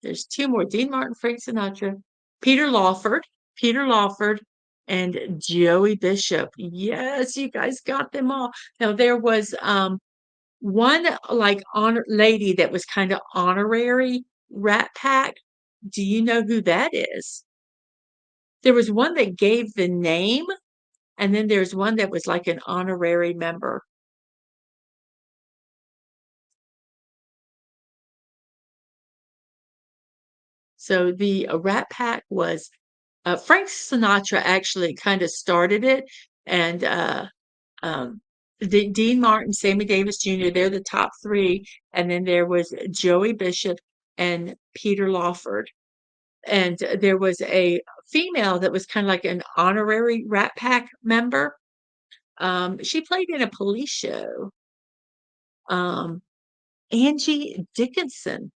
There's 2 more, Dean Martin, Frank Sinatra, Peter Lawford Peter Lawford, and Joey Bishop. Yes, you guys got them all. Now there was, one, like, honor lady that was kinda honorary Rat Pack. Do you know who that is? There was one that gave the name, and then there's one that was like an honorary member. So the, Rat Pack was Frank Sinatra actually kinda started it, and, um, Dean Martin, Sammy Davis Jr., they're the top 3, and then there was Joey Bishop and Peter Lawford, and there was a female that was kinda like an honorary Rat Pack member. She played in a police show, um, Angie Dickinson.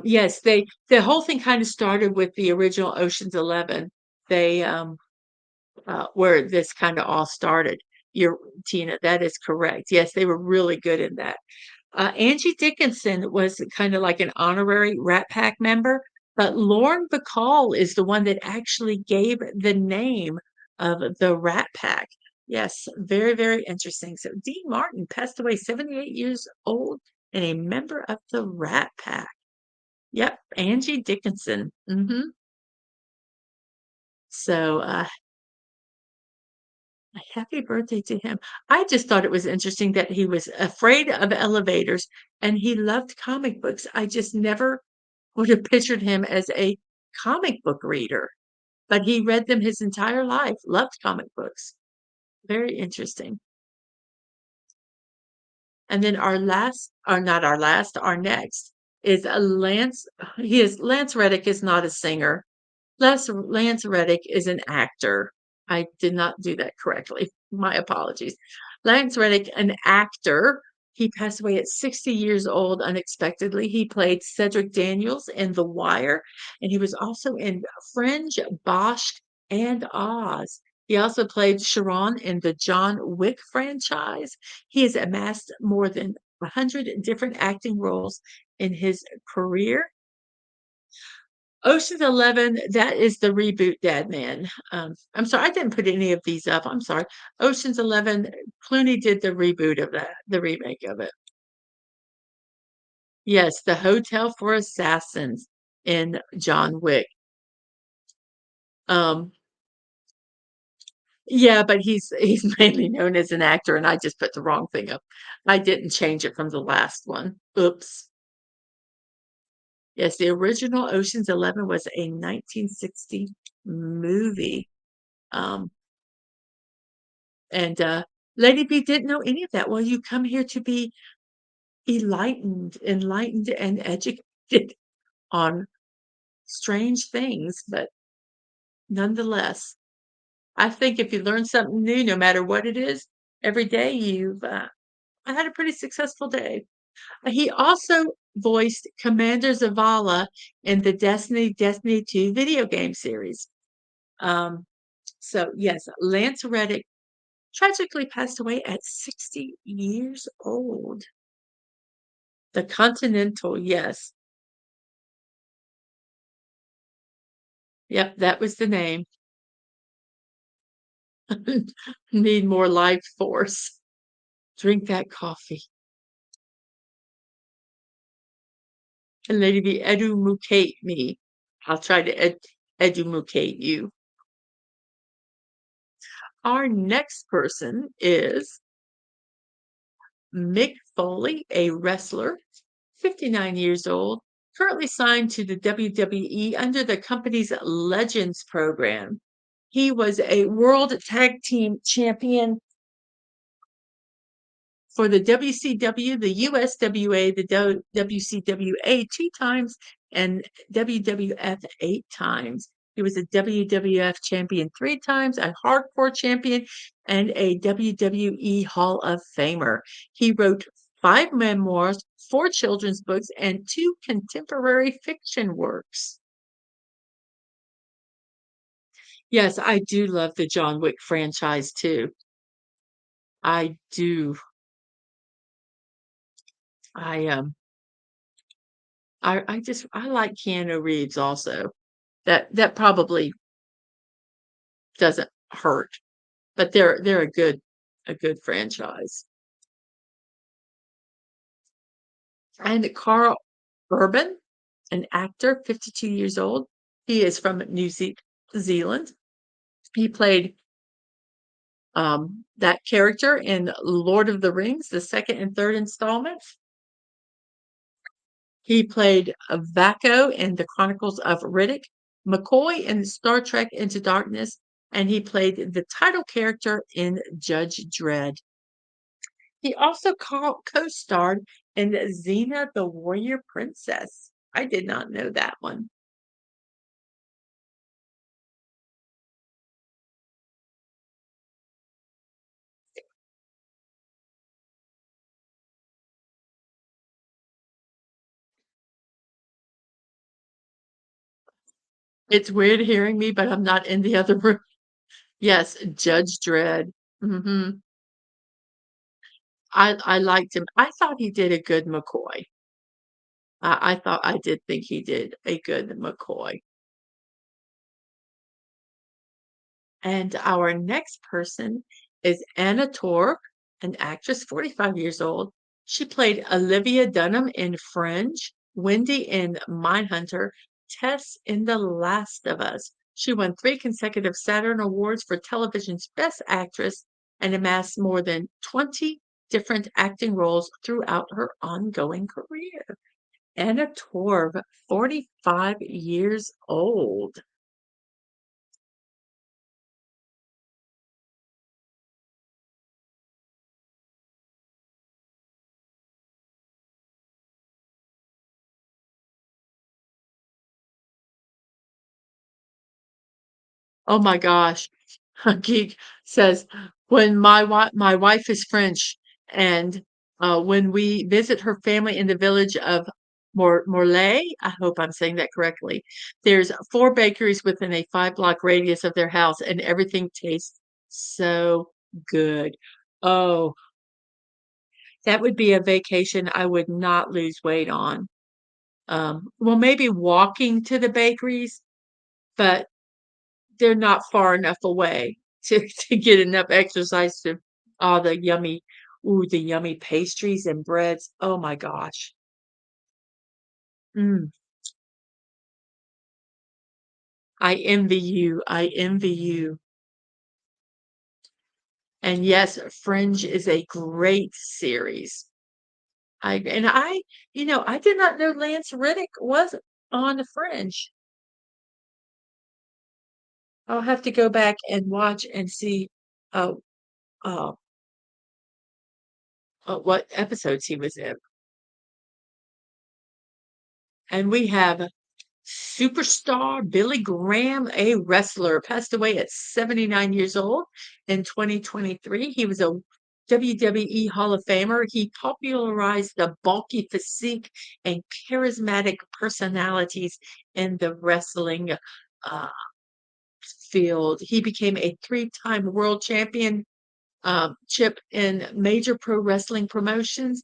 Yes, the whole thing kinda started with the original Ocean's 11. They, where this kinda all started. You're Tina, that is correct. Yes, they were really good in that. Angie Dickinson was kinda like an honorary Rat Pack member, but Lauren Bacall is the one that actually gave the name of the Rat Pack. Yes, very, very interesting. So Dean Martin passed away 78 years old and a member of the Rat Pack. Yep, Angie Dickinson. Mhm. So, happy birthday to him. I just thought it was interesting that he was afraid of elevators and he loved comic books. I just never would have pictured him as a comic book reader, but he read them his entire life, loved comic books. Very interesting. And then our last, or not our last, our next is a Lance. Lance Reddick is not a singer. Lance Reddick is an actor. I did not do that correctly. My apologies. Lance Reddick, an actor. He passed away at 60 years old unexpectedly. He played Cedric Daniels in The Wire, and he was also in Fringe, Bosch, and Oz. He also played Sharon in the John Wick franchise. He has amassed more than 100 different acting roles in his career. Ocean's 11, that is the reboot Dad Man. I'm sorry, I didn't put any of these up. I'm sorry. Ocean's 11, Clooney did the reboot of that, the remake of it. Yes, the Hotel for Assassins in John Wick. Um, yeah, but he's mainly known as an actor, and I just put the wrong thing up. I didn't change it from the last one. Oops. Yes, the original Ocean's 11 was a 1960 movie. Um, And, Lady B didn't know any of that. Well, you come here to be enlightened and educated on strange things, but nonetheless, I think if you learn something new, no matter what it is, every day you've, had a pretty successful day. He also voiced Commander Zavala in the Destiny 2 video game series. Um, so yes, Lance Reddick tragically passed away at 60 years old. The Continental, yes. Yep, that was the name. Need more life force. Drink that coffee. And lady be edumocate me. I'll try to edumocate you. Our next person is Mick Foley, a wrestler, 59 years old, currently signed to the WWE under the company's Legends program. He was a World Tag Team Champion for the WCW, the USWA, the WCWA 2 times, and WWF 8 times. He was a WWF champion 3 times, a hardcore champion, and a WWE Hall of Famer. He wrote 5 memoirs, 4 children's books, and 2 contemporary fiction works. Yes, I do love the John Wick franchise too. I do. I, I like Keanu Reeves also. That probably doesn't hurt, but they're a good franchise. And Carl Urban, an actor, 52 years old. He is from Zealand. He played that character in Lord of the Rings, the second and third installments. He played Vaco in the Chronicles of Riddick, McCoy in Star Trek Into Darkness, and he played the title character in Judge Dredd. He also co-starred in Xena the Warrior Princess. I did not know that one. It's weird hearing me, but I'm not in the other room. Yes, Judge Dredd. Mhm. I liked him. I thought he did a good McCoy. I did think he did a good McCoy. And our next person is Anna Torv, an actress, 45 years old. She played Olivia Dunham in Fringe, Wendy in Mindhunter, Tess in The Last of Us. She won 3 consecutive Saturn Awards for television's Best Actress and amassed more than 20 different acting roles throughout her ongoing career. Anna Torv, 45 years old. Oh my gosh. Geek says, when my wife is French, and when we visit her family in the village of Morlaix, I hope I'm saying that correctly. There's 4 bakeries within a 5 block radius of their house, and everything tastes so good. Oh, that would be a vacation I would not lose weight on. Well, maybe walking to the bakeries, but they're not far enough away to get enough exercise to all the yummy the yummy pastries and breads. Oh my gosh. Mm, I envy you. I envy you. And yes, Fringe is a great series. I did not know Lance Riddick was on the Fringe. I'll have to go back and watch and see uh, uh, what episodes he was in. And we have superstar Billy Graham, a wrestler, passed away at 79 years old in 2023. He was a WWE Hall of Famer. He popularized the bulky physique and charismatic personalities in the wrestling uh, field. He became a 3-time world champion chip in major pro wrestling promotions.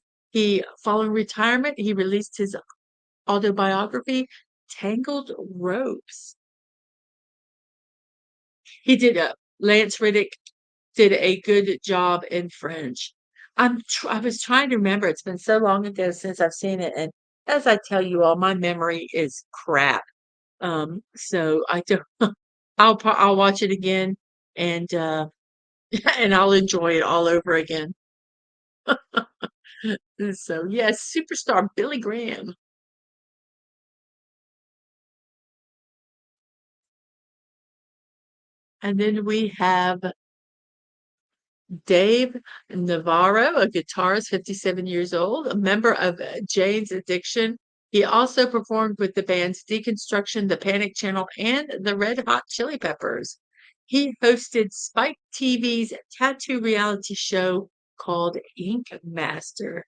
Following retirement, he released his autobiography, Tangled Ropes. Lance Riddick did a good job in Fringe. I was trying to remember. It's been so long ago since I've seen it, and as I tell you all, my memory is crap. So I don't. I'll watch it again, and and I'll enjoy it all over again. So yes, superstar Billy Graham, and then we have Dave Navarro, a guitarist, 57 years old, a member of Jane's Addiction. He also performed with the bands Deconstruction, The Panic Channel, and the Red Hot Chili Peppers. He hosted Spike TV's tattoo reality show called Ink Master.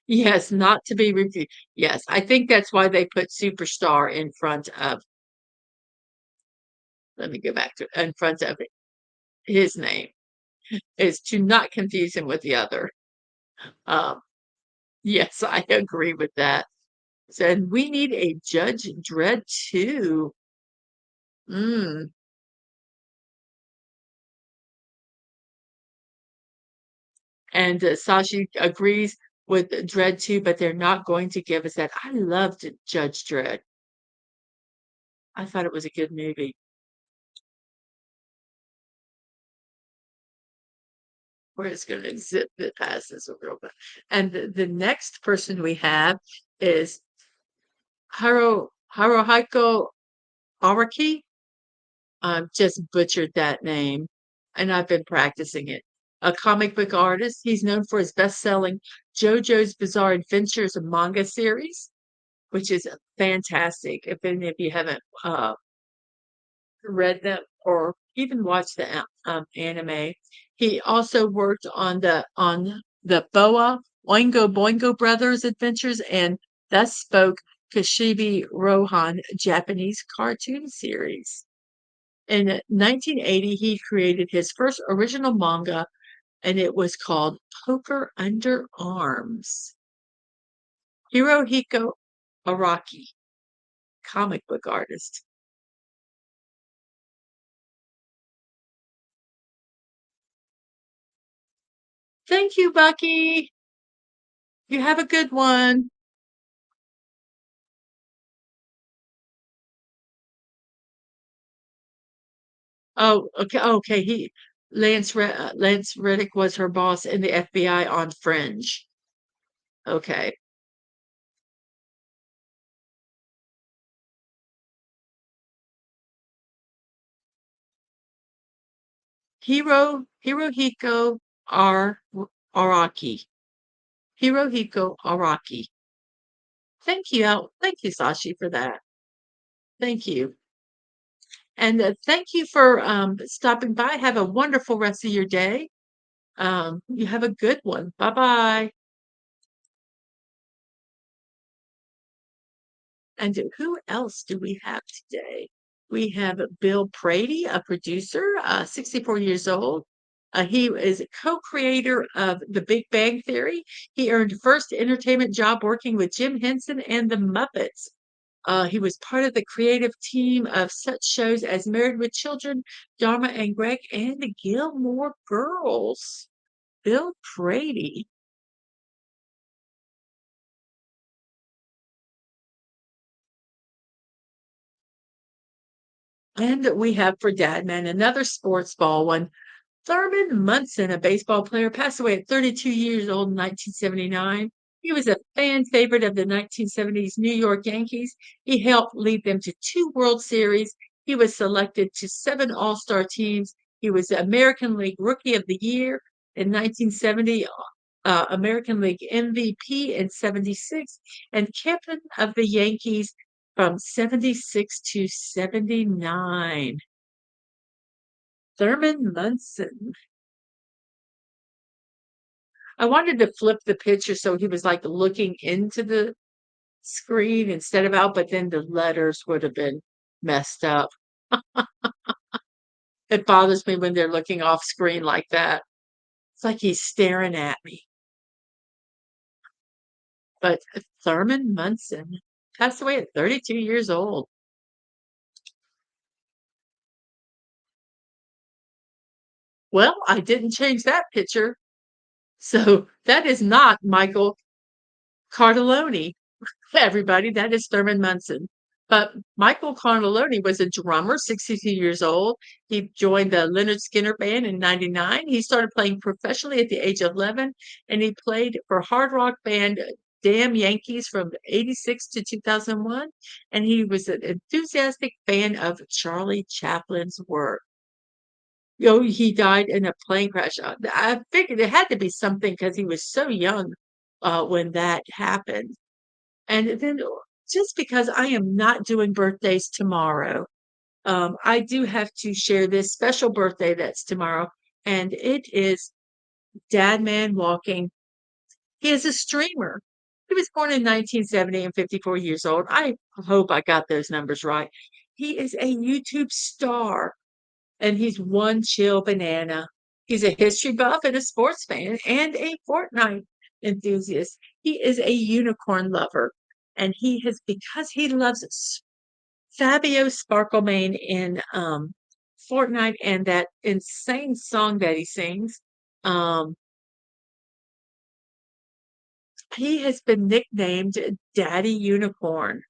Yes, not to be repeated. Yes, I think that's why they put superstar in front of, let me go back to in front of his name, is to not confuse him with the other. Um, Yes, I agree with that. So, and we need a Judge Dredd too. Mm. And Sashi agrees with Dredd too, but they're not going to give us that. I loved Judge Dredd. I thought it was a good movie. We're just going to zip it past this real quick. And the next person we have is Haruhiko Araki. Just butchered that name, and I've been practicing it. A comic book artist, he's known for his best-selling JoJo's Bizarre Adventures manga series, which is fantastic. If any of you haven't read them or even watched the anime, he also worked on the Boa Oingo Boingo Brothers adventures and thus spoke Kashibi Rohan Japanese cartoon series. In 1980, he created his first original manga, and it was called Poker Under Arms. Hirohiko Araki, comic book artist. Thank you, Bucky. You have a good one. Oh, okay. Okay. Lance Reddick was her boss in the FBI on Fringe. Okay. Hirohiko Araki. Hirohiko Araki. Thank you. Thank you, Sashi, for that. Thank you. And thank you for stopping by. Have a wonderful rest of your day. You have a good one. Bye bye. And who else do we have today? We have Bill Prady, a producer, 64 years old. He is a co-creator of The Big Bang Theory. He earned first entertainment job working with Jim Henson and the Muppets. He was part of the creative team of such shows as Married with Children, Dharma and Greg, and the Gilmore Girls. Bill Prady. And we have for Dadman another sports ball one. Thurman Munson, a baseball player, passed away at 32 years old in 1979. He was a fan favorite of the 1970s New York Yankees. He helped lead them to two World Series. He was selected to seven All Star teams. He was the American League Rookie of the Year in 1970, American League MVP in 76, and captain of the Yankees from 76 to 79. Thurman Munson. I wanted to flip the picture so he was like looking into the screen instead of out, but then the letters would have been messed up. It bothers me when they're looking off screen like that. It's like he's staring at me. But Thurman Munson passed away at 32 years old. Well, I didn't change that picture. So that is not Michael Cardelloni. Everybody, that is Thurman Munson. But Michael Cardelloni was a drummer, 62 years old. He joined the Leonard Skinner Band in 99. He started playing professionally at the age of 11, and he played for hard rock band Damn Yankees from 86 to 2001. And he was an enthusiastic fan of Charlie Chaplin's work. He died in a plane crash. I figured it had to be something because he was so young when that happened. And then just because I am not doing birthdays tomorrow, I do have to share this special birthday that's tomorrow, and it is Dadman Walking. He is a streamer. He was born in 1970 and 54 years old. I hope I got those numbers right. He is a YouTube star, and he's one chill banana. He's a history buff and a sports fan and a Fortnite enthusiast. He is a unicorn lover, and he has because he loves Fabio Sparklemane in Fortnite and that insane song that he sings. Um, he has been nicknamed Daddy Unicorn.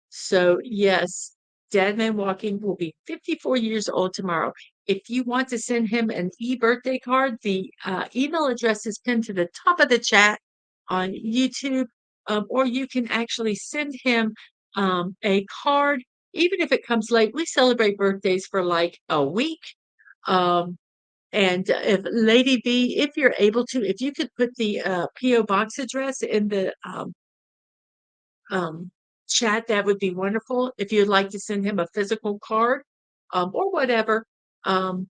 So, yes, Deadman Walking will be 54 years old tomorrow. If you want to send him an e-birthday card, the email address is pinned to the top of the chat on YouTube, or you can actually send him a card, even if it comes late. We celebrate birthdays for like a week. Um, and if Lady B, if you're able to, if you could put the P.O. box address in the um, chat, that would be wonderful. If you'd like to send him a physical card or whatever, um,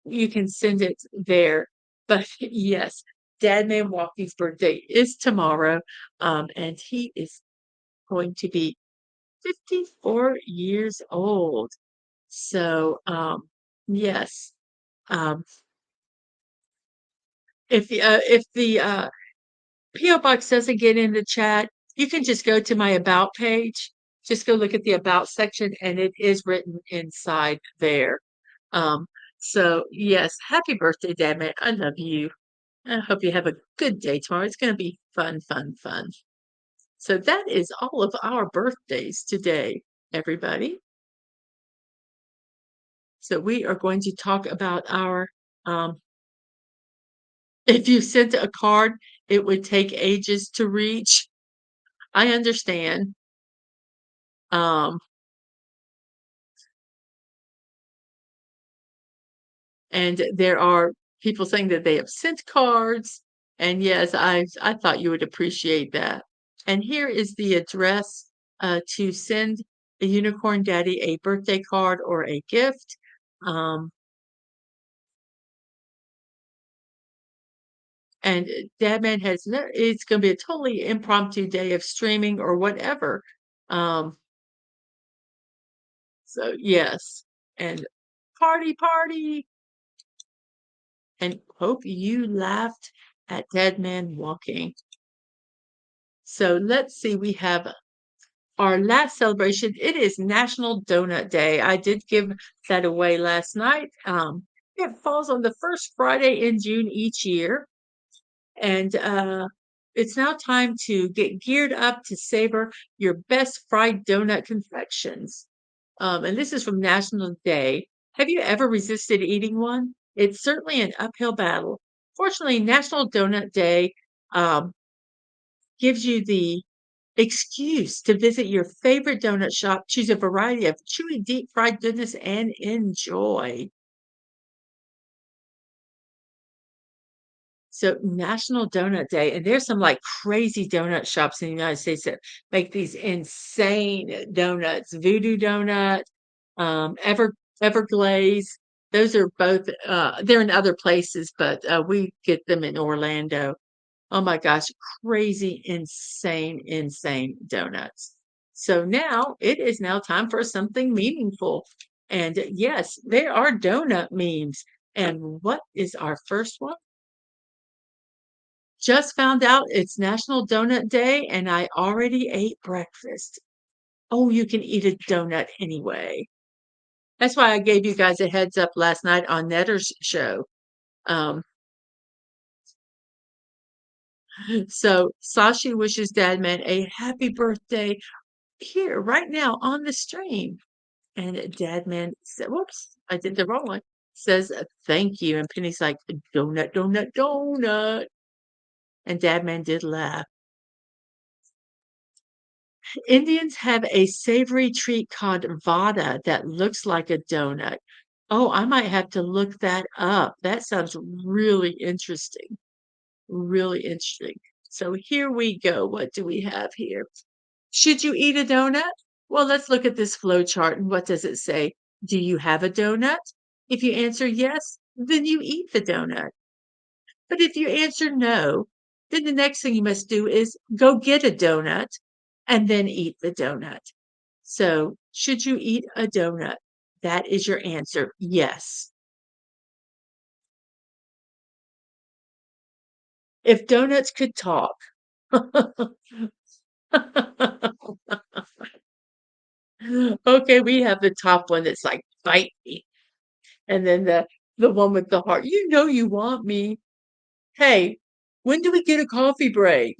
you can send it there. But yes, Dadman Walkie's birthday is tomorrow, and he is going to be 54 years old. So, yes, um, if the P.O. box doesn't get in the chat, you can just go to my about page. Just go look at the about section and it is written inside there. Um, so yes, happy birthday, Dadman. I love you. I hope you have a good day tomorrow. It's going to be fun, fun, fun. So that is all of our birthdays today, everybody. So we are going to talk about our, if you sent a card, it would take ages to reach. I understand. Um, and there are people saying that they have sent cards. And yes, I thought you would appreciate that. And here is the address to send the Unicorn Daddy a birthday card or a gift. Um, and Dadman has no, it's going to be a totally impromptu day of streaming or whatever. Um, so yes, and party, party, and hope you laughed at Deadman Walking. So let's see, we have our last celebration. It is National Donut Day. I did give that away last night. It falls on the first Friday in June each year. And it's now time to get geared up to savor your best fried donut confections. And this is from National Day. Have you ever resisted eating one? It's certainly an uphill battle. Fortunately, National Donut Day um, gives you the excuse to visit your favorite donut shop, choose a variety of chewy, deep fried goodness, and enjoy. So, National Donut Day, and there's some like crazy donut shops in the United States that make these insane donuts. Voodoo Donut, Ever Everglaze. Those are both. They're in other places, but we get them in Orlando. Oh my gosh, crazy, insane, insane donuts. So now it is now time for something meaningful. And yes, there are donut memes. And what is our first one? Just found out it's National Donut Day and I already ate breakfast. Oh, you can eat a donut anyway. That's why I gave you guys a heads up last night on Netter's show. Um, so Sashi wishes Dadman a happy birthday here right now on the stream. And Dadman said, whoops, I did the wrong one. Says, thank you. And Penny's like, donut, donut, donut. And Dadman did laugh. Indians have a savory treat called vada that looks like a donut. Oh, I might have to look that up. That sounds really interesting. Really interesting. So here we go. What do we have here? Should you eat a donut? Well, let's look at this flow chart and what does it say? Do you have a donut? If you answer yes, then you eat the donut. But if you answer no, then the next thing you must do is go get a donut and then eat the donut. So, should you eat a donut? That is your answer. Yes. If donuts could talk. Okay, we have the top one that's like, "Bite me," and then the one with the heart, "You know you want me. Hey, when do we get a coffee break?"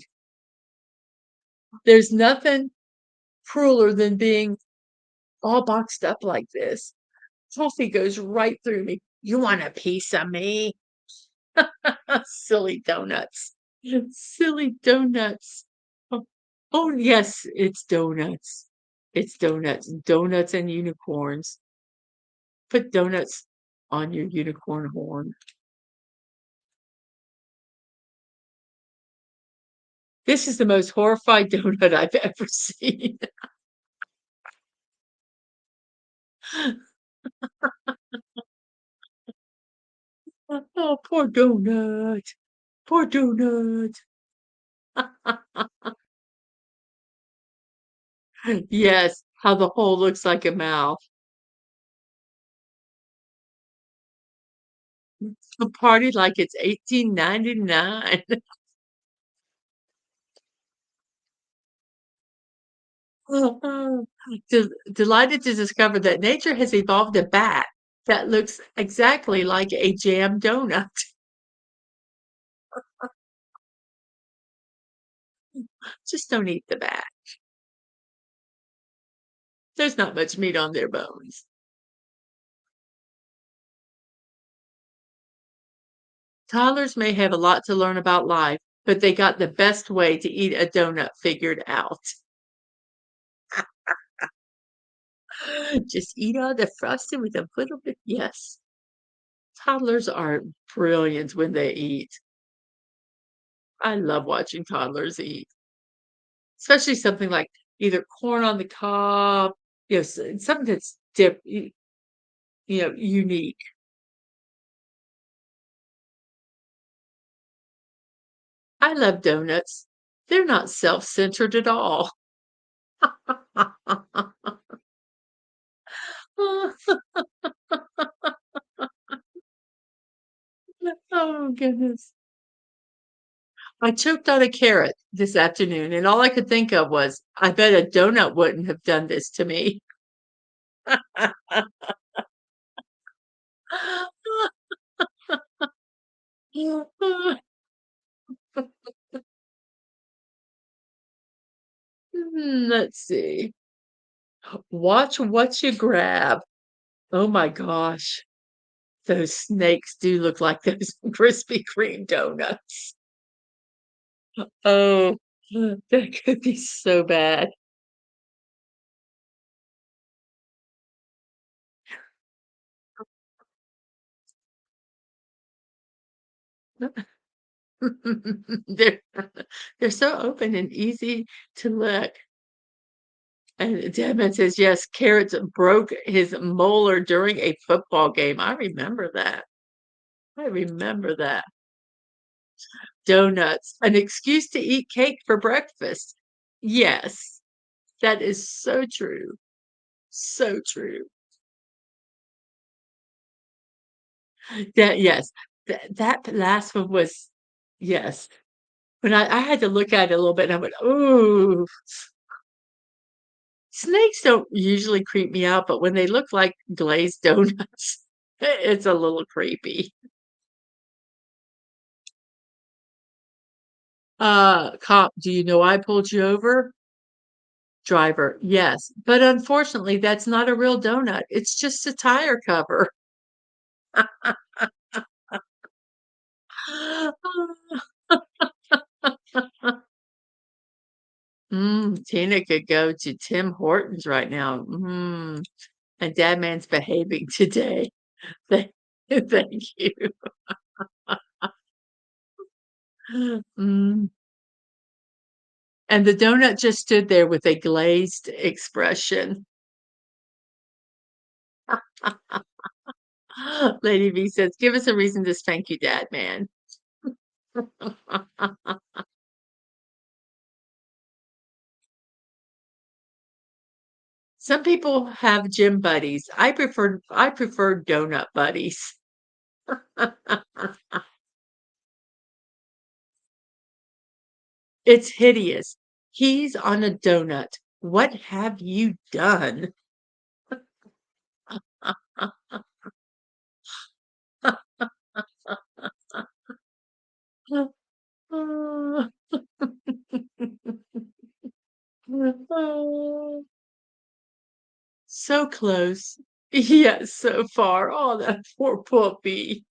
There's nothing crueler than being all boxed up like this. Coffee goes right through me. "You want a piece of me?" Silly donuts. Silly donuts. Oh, oh, yes, it's donuts. It's donuts. Donuts and unicorns. Put donuts on your unicorn horn. This is the most horrified donut I've ever seen. Oh, poor donut. Poor donut. Yes, how the hole looks like a mouth. A party like it's 1899. Delighted to discover that nature has evolved a bat that looks exactly like a jam donut. Just don't eat the bat. There's not much meat on their bones. Toddlers may have a lot to learn about life, but they got the best way to eat a donut figured out. Just eat all the frosting with a little bit. Yes, toddlers are brilliant when they eat. I love watching toddlers eat, especially something like either corn on the cob, something that's unique. I love donuts. They're not self-centered at all. Oh, goodness. I choked on a carrot this afternoon, and all I could think of was, "I bet a donut wouldn't have done this to me." Let's see. Watch what you grab. Oh my gosh. Those snakes do look like those Krispy Kreme donuts. Oh, that could be so bad. They're they're so open and easy to look. And Deadman says, "Yes, Carrots broke his molar during a football game." I remember that. I remember that. Donuts, an excuse to eat cake for breakfast. Yes, that is so true. So true. That yes, that last one was yes. But I had to look at it a little bit and I went, "Ooh." Snakes don't usually creep me out, but when they look like glazed donuts, it's a little creepy. Cop, "Do you know I pulled you over?" Driver, "Yes, but unfortunately, that's not a real donut. It's just a tire cover." Tina could go to Tim Hortons right now. And Dad Man's behaving today. Thank thank you. Mm, and the donut just stood there with a glazed expression. Lady V says, "Give us a reason to spank you, Dad Man." Some people have gym buddies. I prefer donut buddies. It's hideous. He's on a donut. What have you done? So close. Yes, so far. Oh, that poor puppy.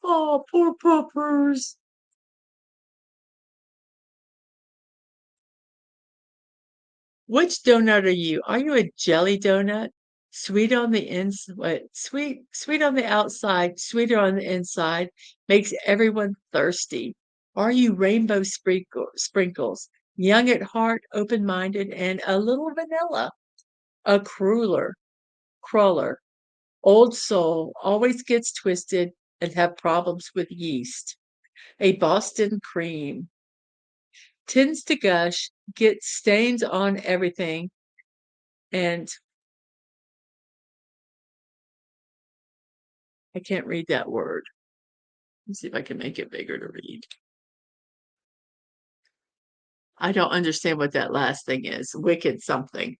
Oh, poor puppers. Which donut are you? Are you a jelly donut? Sweet on the ins what? Sweet on the outside, sweeter on the inside, makes everyone thirsty. Are you rainbow sprinkles? Young at heart, open-minded, and a little vanilla. A cruller, old soul, always gets twisted and have problems with yeast. A Boston cream, tends to gush, gets stains on everything, and I can't read that word. Let's see if I can make it bigger to read. I don't understand what that last thing is. Wicked something.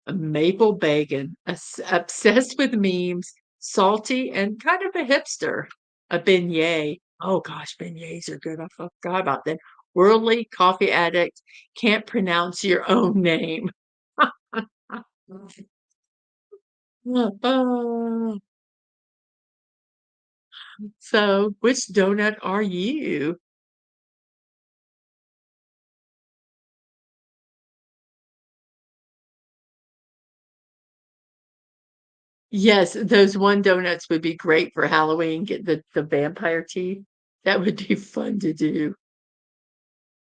A maple bacon, obsessed with memes, salty and kind of a hipster. A beignet. Oh gosh, beignets are good. I forgot about that. Worldly coffee addict, can't pronounce your own name. So, which donut are you? Yes, those one donuts would be great for Halloween, get the vampire teeth. That would be fun to do.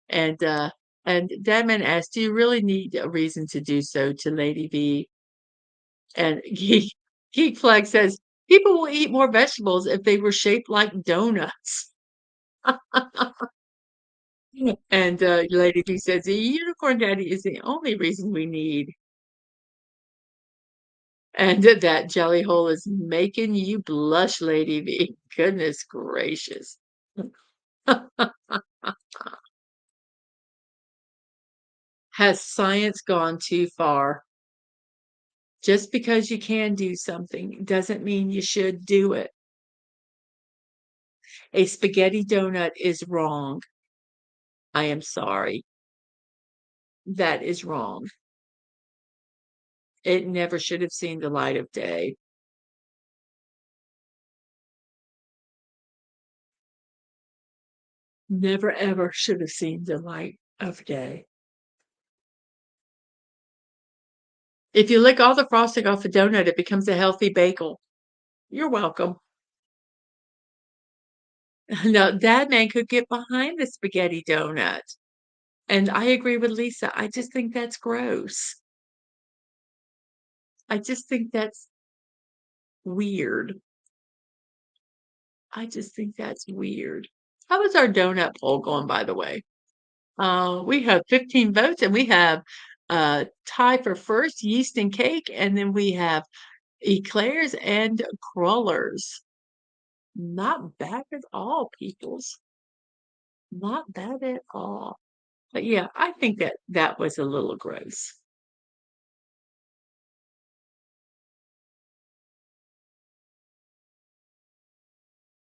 And, Dadman asked, "Do you really need a reason to do so?" to Lady V. And Geek Flag says, "People will eat more vegetables if they were shaped like donuts." And, Lady V says, "The unicorn daddy is the only reason we need." And that jelly hole is making you blush, Lady V. Goodness gracious. Has science gone too far? Just because you can do something doesn't mean you should do it. A spaghetti donut is wrong. I am sorry. That is wrong. It never should have seen the light of day. Never ever should have seen the light of day. If you lick all the frosting off a donut, it becomes a healthy bagel. You're welcome. Now, that man could get behind the spaghetti donut. And I agree with Lisa. I just think that's gross. I just think that's weird. I just think that's weird. How is our donut poll going, by the way? We have 15 votes, and we have tie for first, yeast and cake, and then we have eclairs and crullers. Not bad at all, peoples. Not bad at all. But yeah, I think that that was a little gross.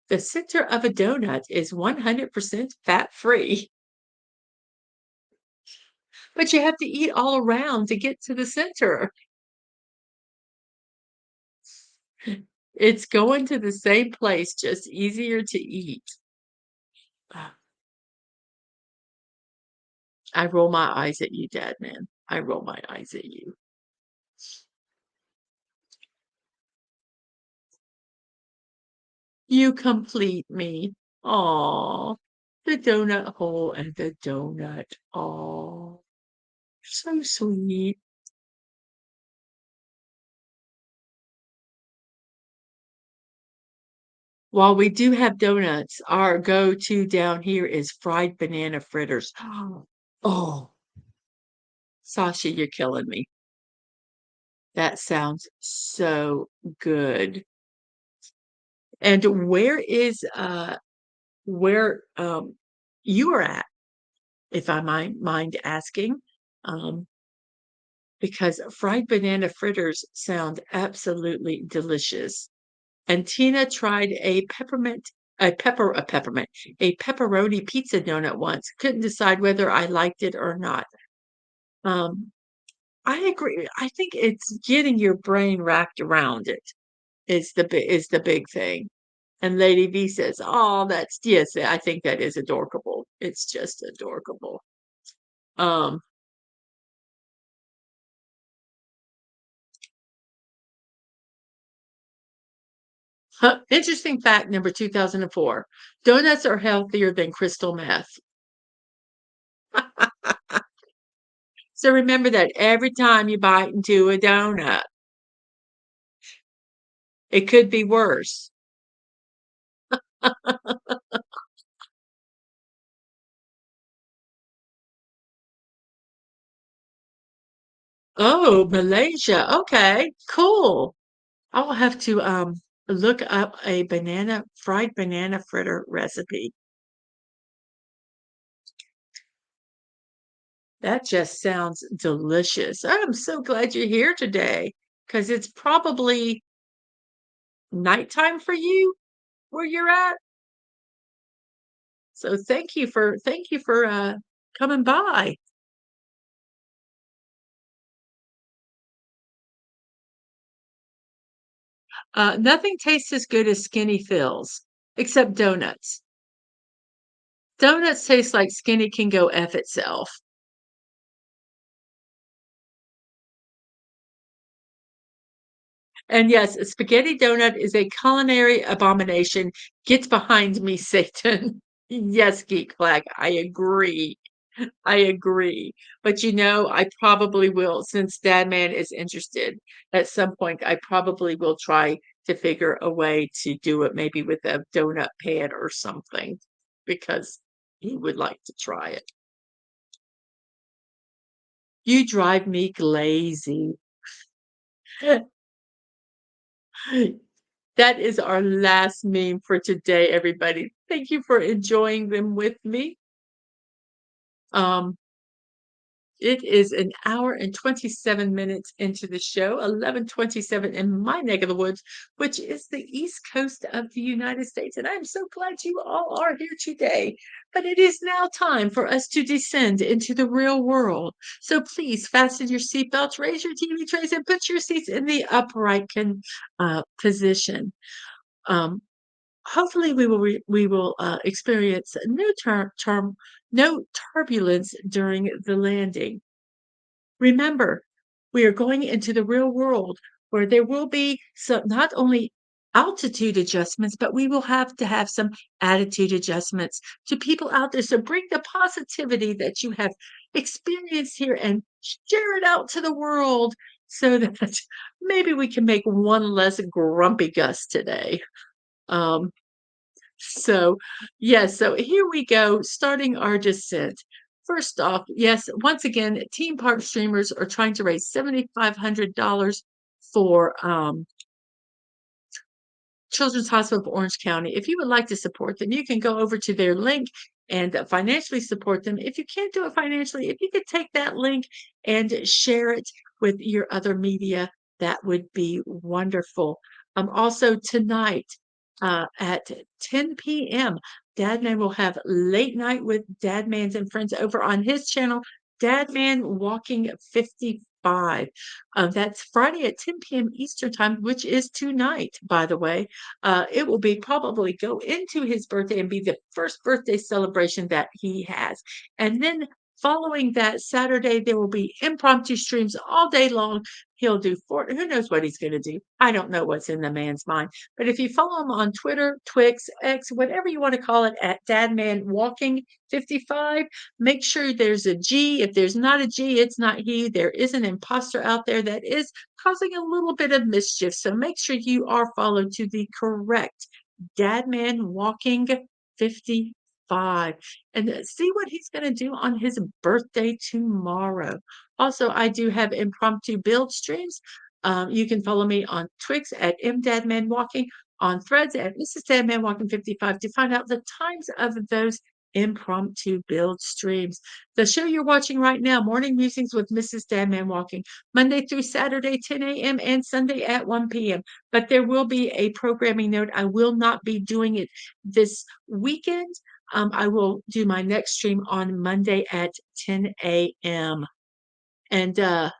The center of a donut is 100% fat-free, but you have to eat all around to get to the center. It's going to the same place, just easier to eat. Ah, I roll my eyes at you, Dad, man. I roll my eyes at you. You complete me. Aw, the donut hole and the donut. Aw, so sweet. While we do have donuts, our go-to down here is fried banana fritters. Oh, Sasha, you're killing me. That sounds so good. And where is where you are at? if I mind asking, um, because fried banana fritters sound absolutely delicious. And Tina tried a peppermint, a pepperoni pizza donut once. Couldn't decide whether I liked it or not. Um, I agree. I think it's getting your brain wrapped around it is the big thing. And Lady V says, "Oh, that's yes, I think that is adorable. It's just adorable." Um, Interesting fact number 2004. Donuts are healthier than crystal meth. So remember that every time you bite into a donut, it could be worse. Oh, Malaysia. Okay, cool. I will have to look up a fried banana fritter recipe. That just sounds delicious. I'm so glad you're here today because it's probably nighttime for you where you're at. So thank you for coming by. Nothing tastes as good as Skinny Phil's, except donuts. Donuts taste like Skinny can go F itself. And yes, a spaghetti donut is a culinary abomination. Get behind me, Satan. Yes, Geek Flag, I agree. I agree. But I probably will, since Dadman is interested, at some point, I probably will try to figure a way to do it maybe with a donut pan or something because he would like to try it. You drive me lazy. That is our last meme for today, everybody. Thank you for enjoying them with me. Um, It is an hour and 27 minutes into the show, 11:27 in my neck of the woods, which is the East Coast of the United States. And I'm so glad you all are here today. But it is now time for us to descend into the real world. So please fasten your seatbelts, raise your TV trays, and put your seats in the upright position. Um, Hopefully, we will experience no turbulence during the landing. Remember, we are going into the real world where there will be not only altitude adjustments, but we will have to have some attitude adjustments to people out there. So bring the positivity that you have experienced here and share it out to the world so that maybe we can make one less grumpy Gus today. Um, so, yes, so here we go, starting our descent. First off, yes, once again, Team Park streamers are trying to raise $7,500 for Children's Hospital of Orange County. If you would like to support them, you can go over to their link and financially support them. If you can't do it financially, if you could take that link and share it with your other media, that would be wonderful. Also, tonight at 10 p.m., Dadman will have late night with Dadmans and friends over on his channel, Dadman Walking 55. That's Friday at 10 p.m. Eastern Time, which is tonight, by the way. It will be probably go into his birthday and be the first birthday celebration that he has. And then following that Saturday, there will be impromptu streams all day long. He'll do who knows what he's going to do. I don't know what's in the man's mind. But if you follow him on Twitter, Twix, X, whatever you want to call it, at DadmanWalking55, make sure there's a G. If there's not a G, it's not he. There is an imposter out there that is causing a little bit of mischief. So make sure you are followed to the correct Dadman Walking 55 and see what he's going to do on his birthday tomorrow. Also, I do have impromptu build streams. You can follow me on Twix at mdadmanwalking, on Threads at Mrs.DadmanWalking55 to find out the times of those impromptu build streams. The show you're watching right now, Morning Musings with Mrs. Dadman Walking, Monday through Saturday, 10 a.m. and Sunday at 1 p.m. But there will be a programming note. I will not be doing it this weekend. I will do my next stream on Monday at 10 a.m. And as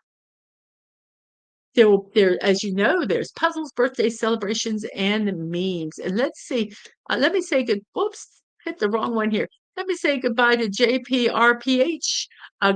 you know, there's puzzles, birthday celebrations, and memes. And let's see, let me say good, whoops, hit the wrong one here. Let me say goodbye to JPRPH.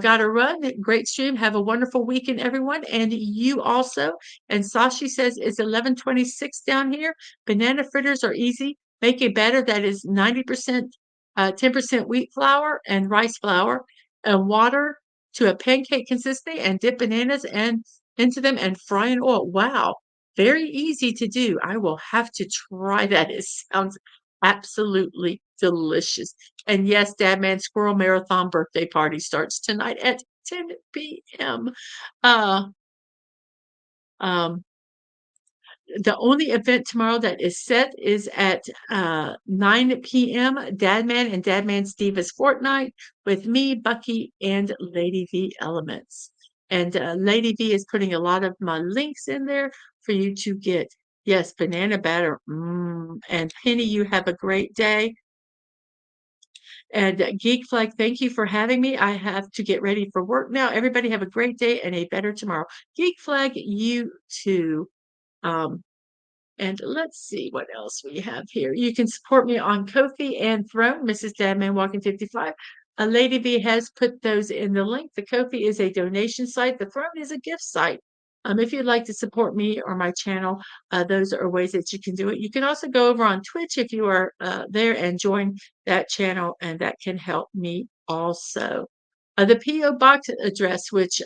Gotta run. Great stream. Have a wonderful weekend, everyone. And you also. And Sashi says it's 11:26 down here. Banana fritters are easy. Make a batter that is 90%, 10% wheat flour and rice flour and water to a pancake consistency and dip bananas and into them and fry in oil. Wow, very easy to do. I will have to try that. It sounds absolutely delicious. And yes, Dadman Squirrel Marathon birthday party starts tonight at 10 p.m. Uh, um, the only event tomorrow that is set is at 9 p.m. Dadman and Dadman Steve's Fortnite with me, Bucky, and Lady V Elements. And Lady V is putting a lot of my links in there for you to get. Yes, banana batter. And Penny, you have a great day. And Geek Flag, thank you for having me. I have to get ready for work now. Everybody have a great day and a better tomorrow. Geek Flag, you too. And let's see what else we have here. You can support me on Ko-fi and Throne, Mrs. DadmanWalking55. Lady V has put those in the link. The Ko-fi is a donation site. The Throne is a gift site. If you'd like to support me or my channel, those are ways that you can do it. You can also go over on Twitch if you are there and join that channel, and that can help me also. The P.O. Box address, which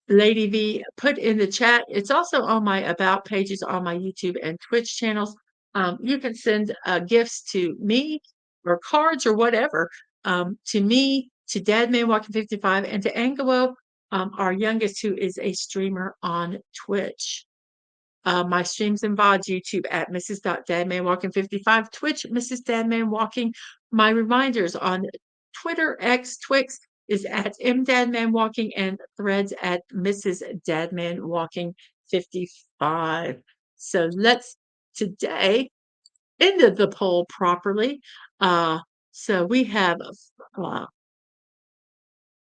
Lady V put in the chat. It's also on my about pages on my YouTube and Twitch channels. You can send gifts to me or cards or whatever to me, to DadmanWalking55, and to Angelo, our youngest, who is a streamer on Twitch. My streams and VODs, YouTube at Mrs.DadmanWalking55, Twitch, Mrs. Dadman Walking. My reminders on Twitter, X, Twix is at MDadmanWalking, and Threads at Mrs. DadmanWalking55. So let's today end the poll properly. So we have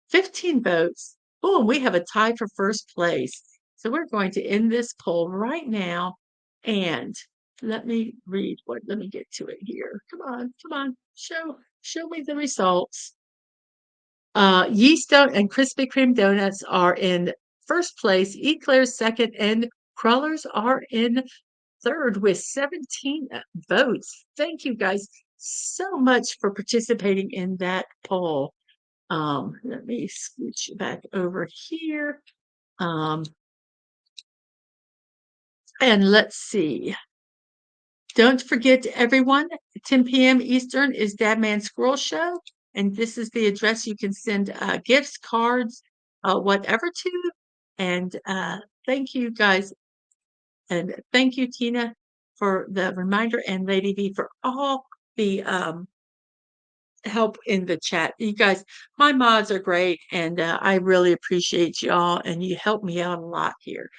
15 votes. Boom, we have a tie for first place. So we're going to end this poll right now. And let me let me get to it here. Come on, show me the results. Yeast and Krispy Kreme donuts are in first place, Eclairs second, and crullers are in third with 17 votes. Thank you guys so much for participating in that poll. Let me scooch back over here. And let's see. Don't forget, everyone, 10 p.m. Eastern is Dadman Squirrel Show. And this is the address you can send gifts, cards, whatever to. And thank you, guys. And thank you, Tina, for the reminder, and Lady V for all the help in the chat. You guys, my mods are great, and I really appreciate y'all, and you help me out a lot here.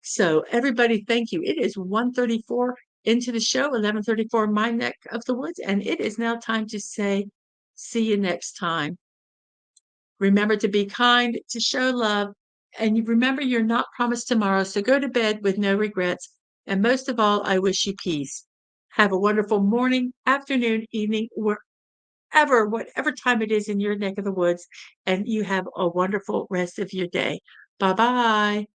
So everybody, thank you. It is 1:34 into the show, 11:34 my neck of the woods, and it is now time to say, see you next time. Remember to be kind, to show love, and you remember you're not promised tomorrow, so go to bed with no regrets. And most of all, I wish you peace. Have a wonderful morning, afternoon, evening, whatever time it is in your neck of the woods, and you have a wonderful rest of your day. Bye-bye.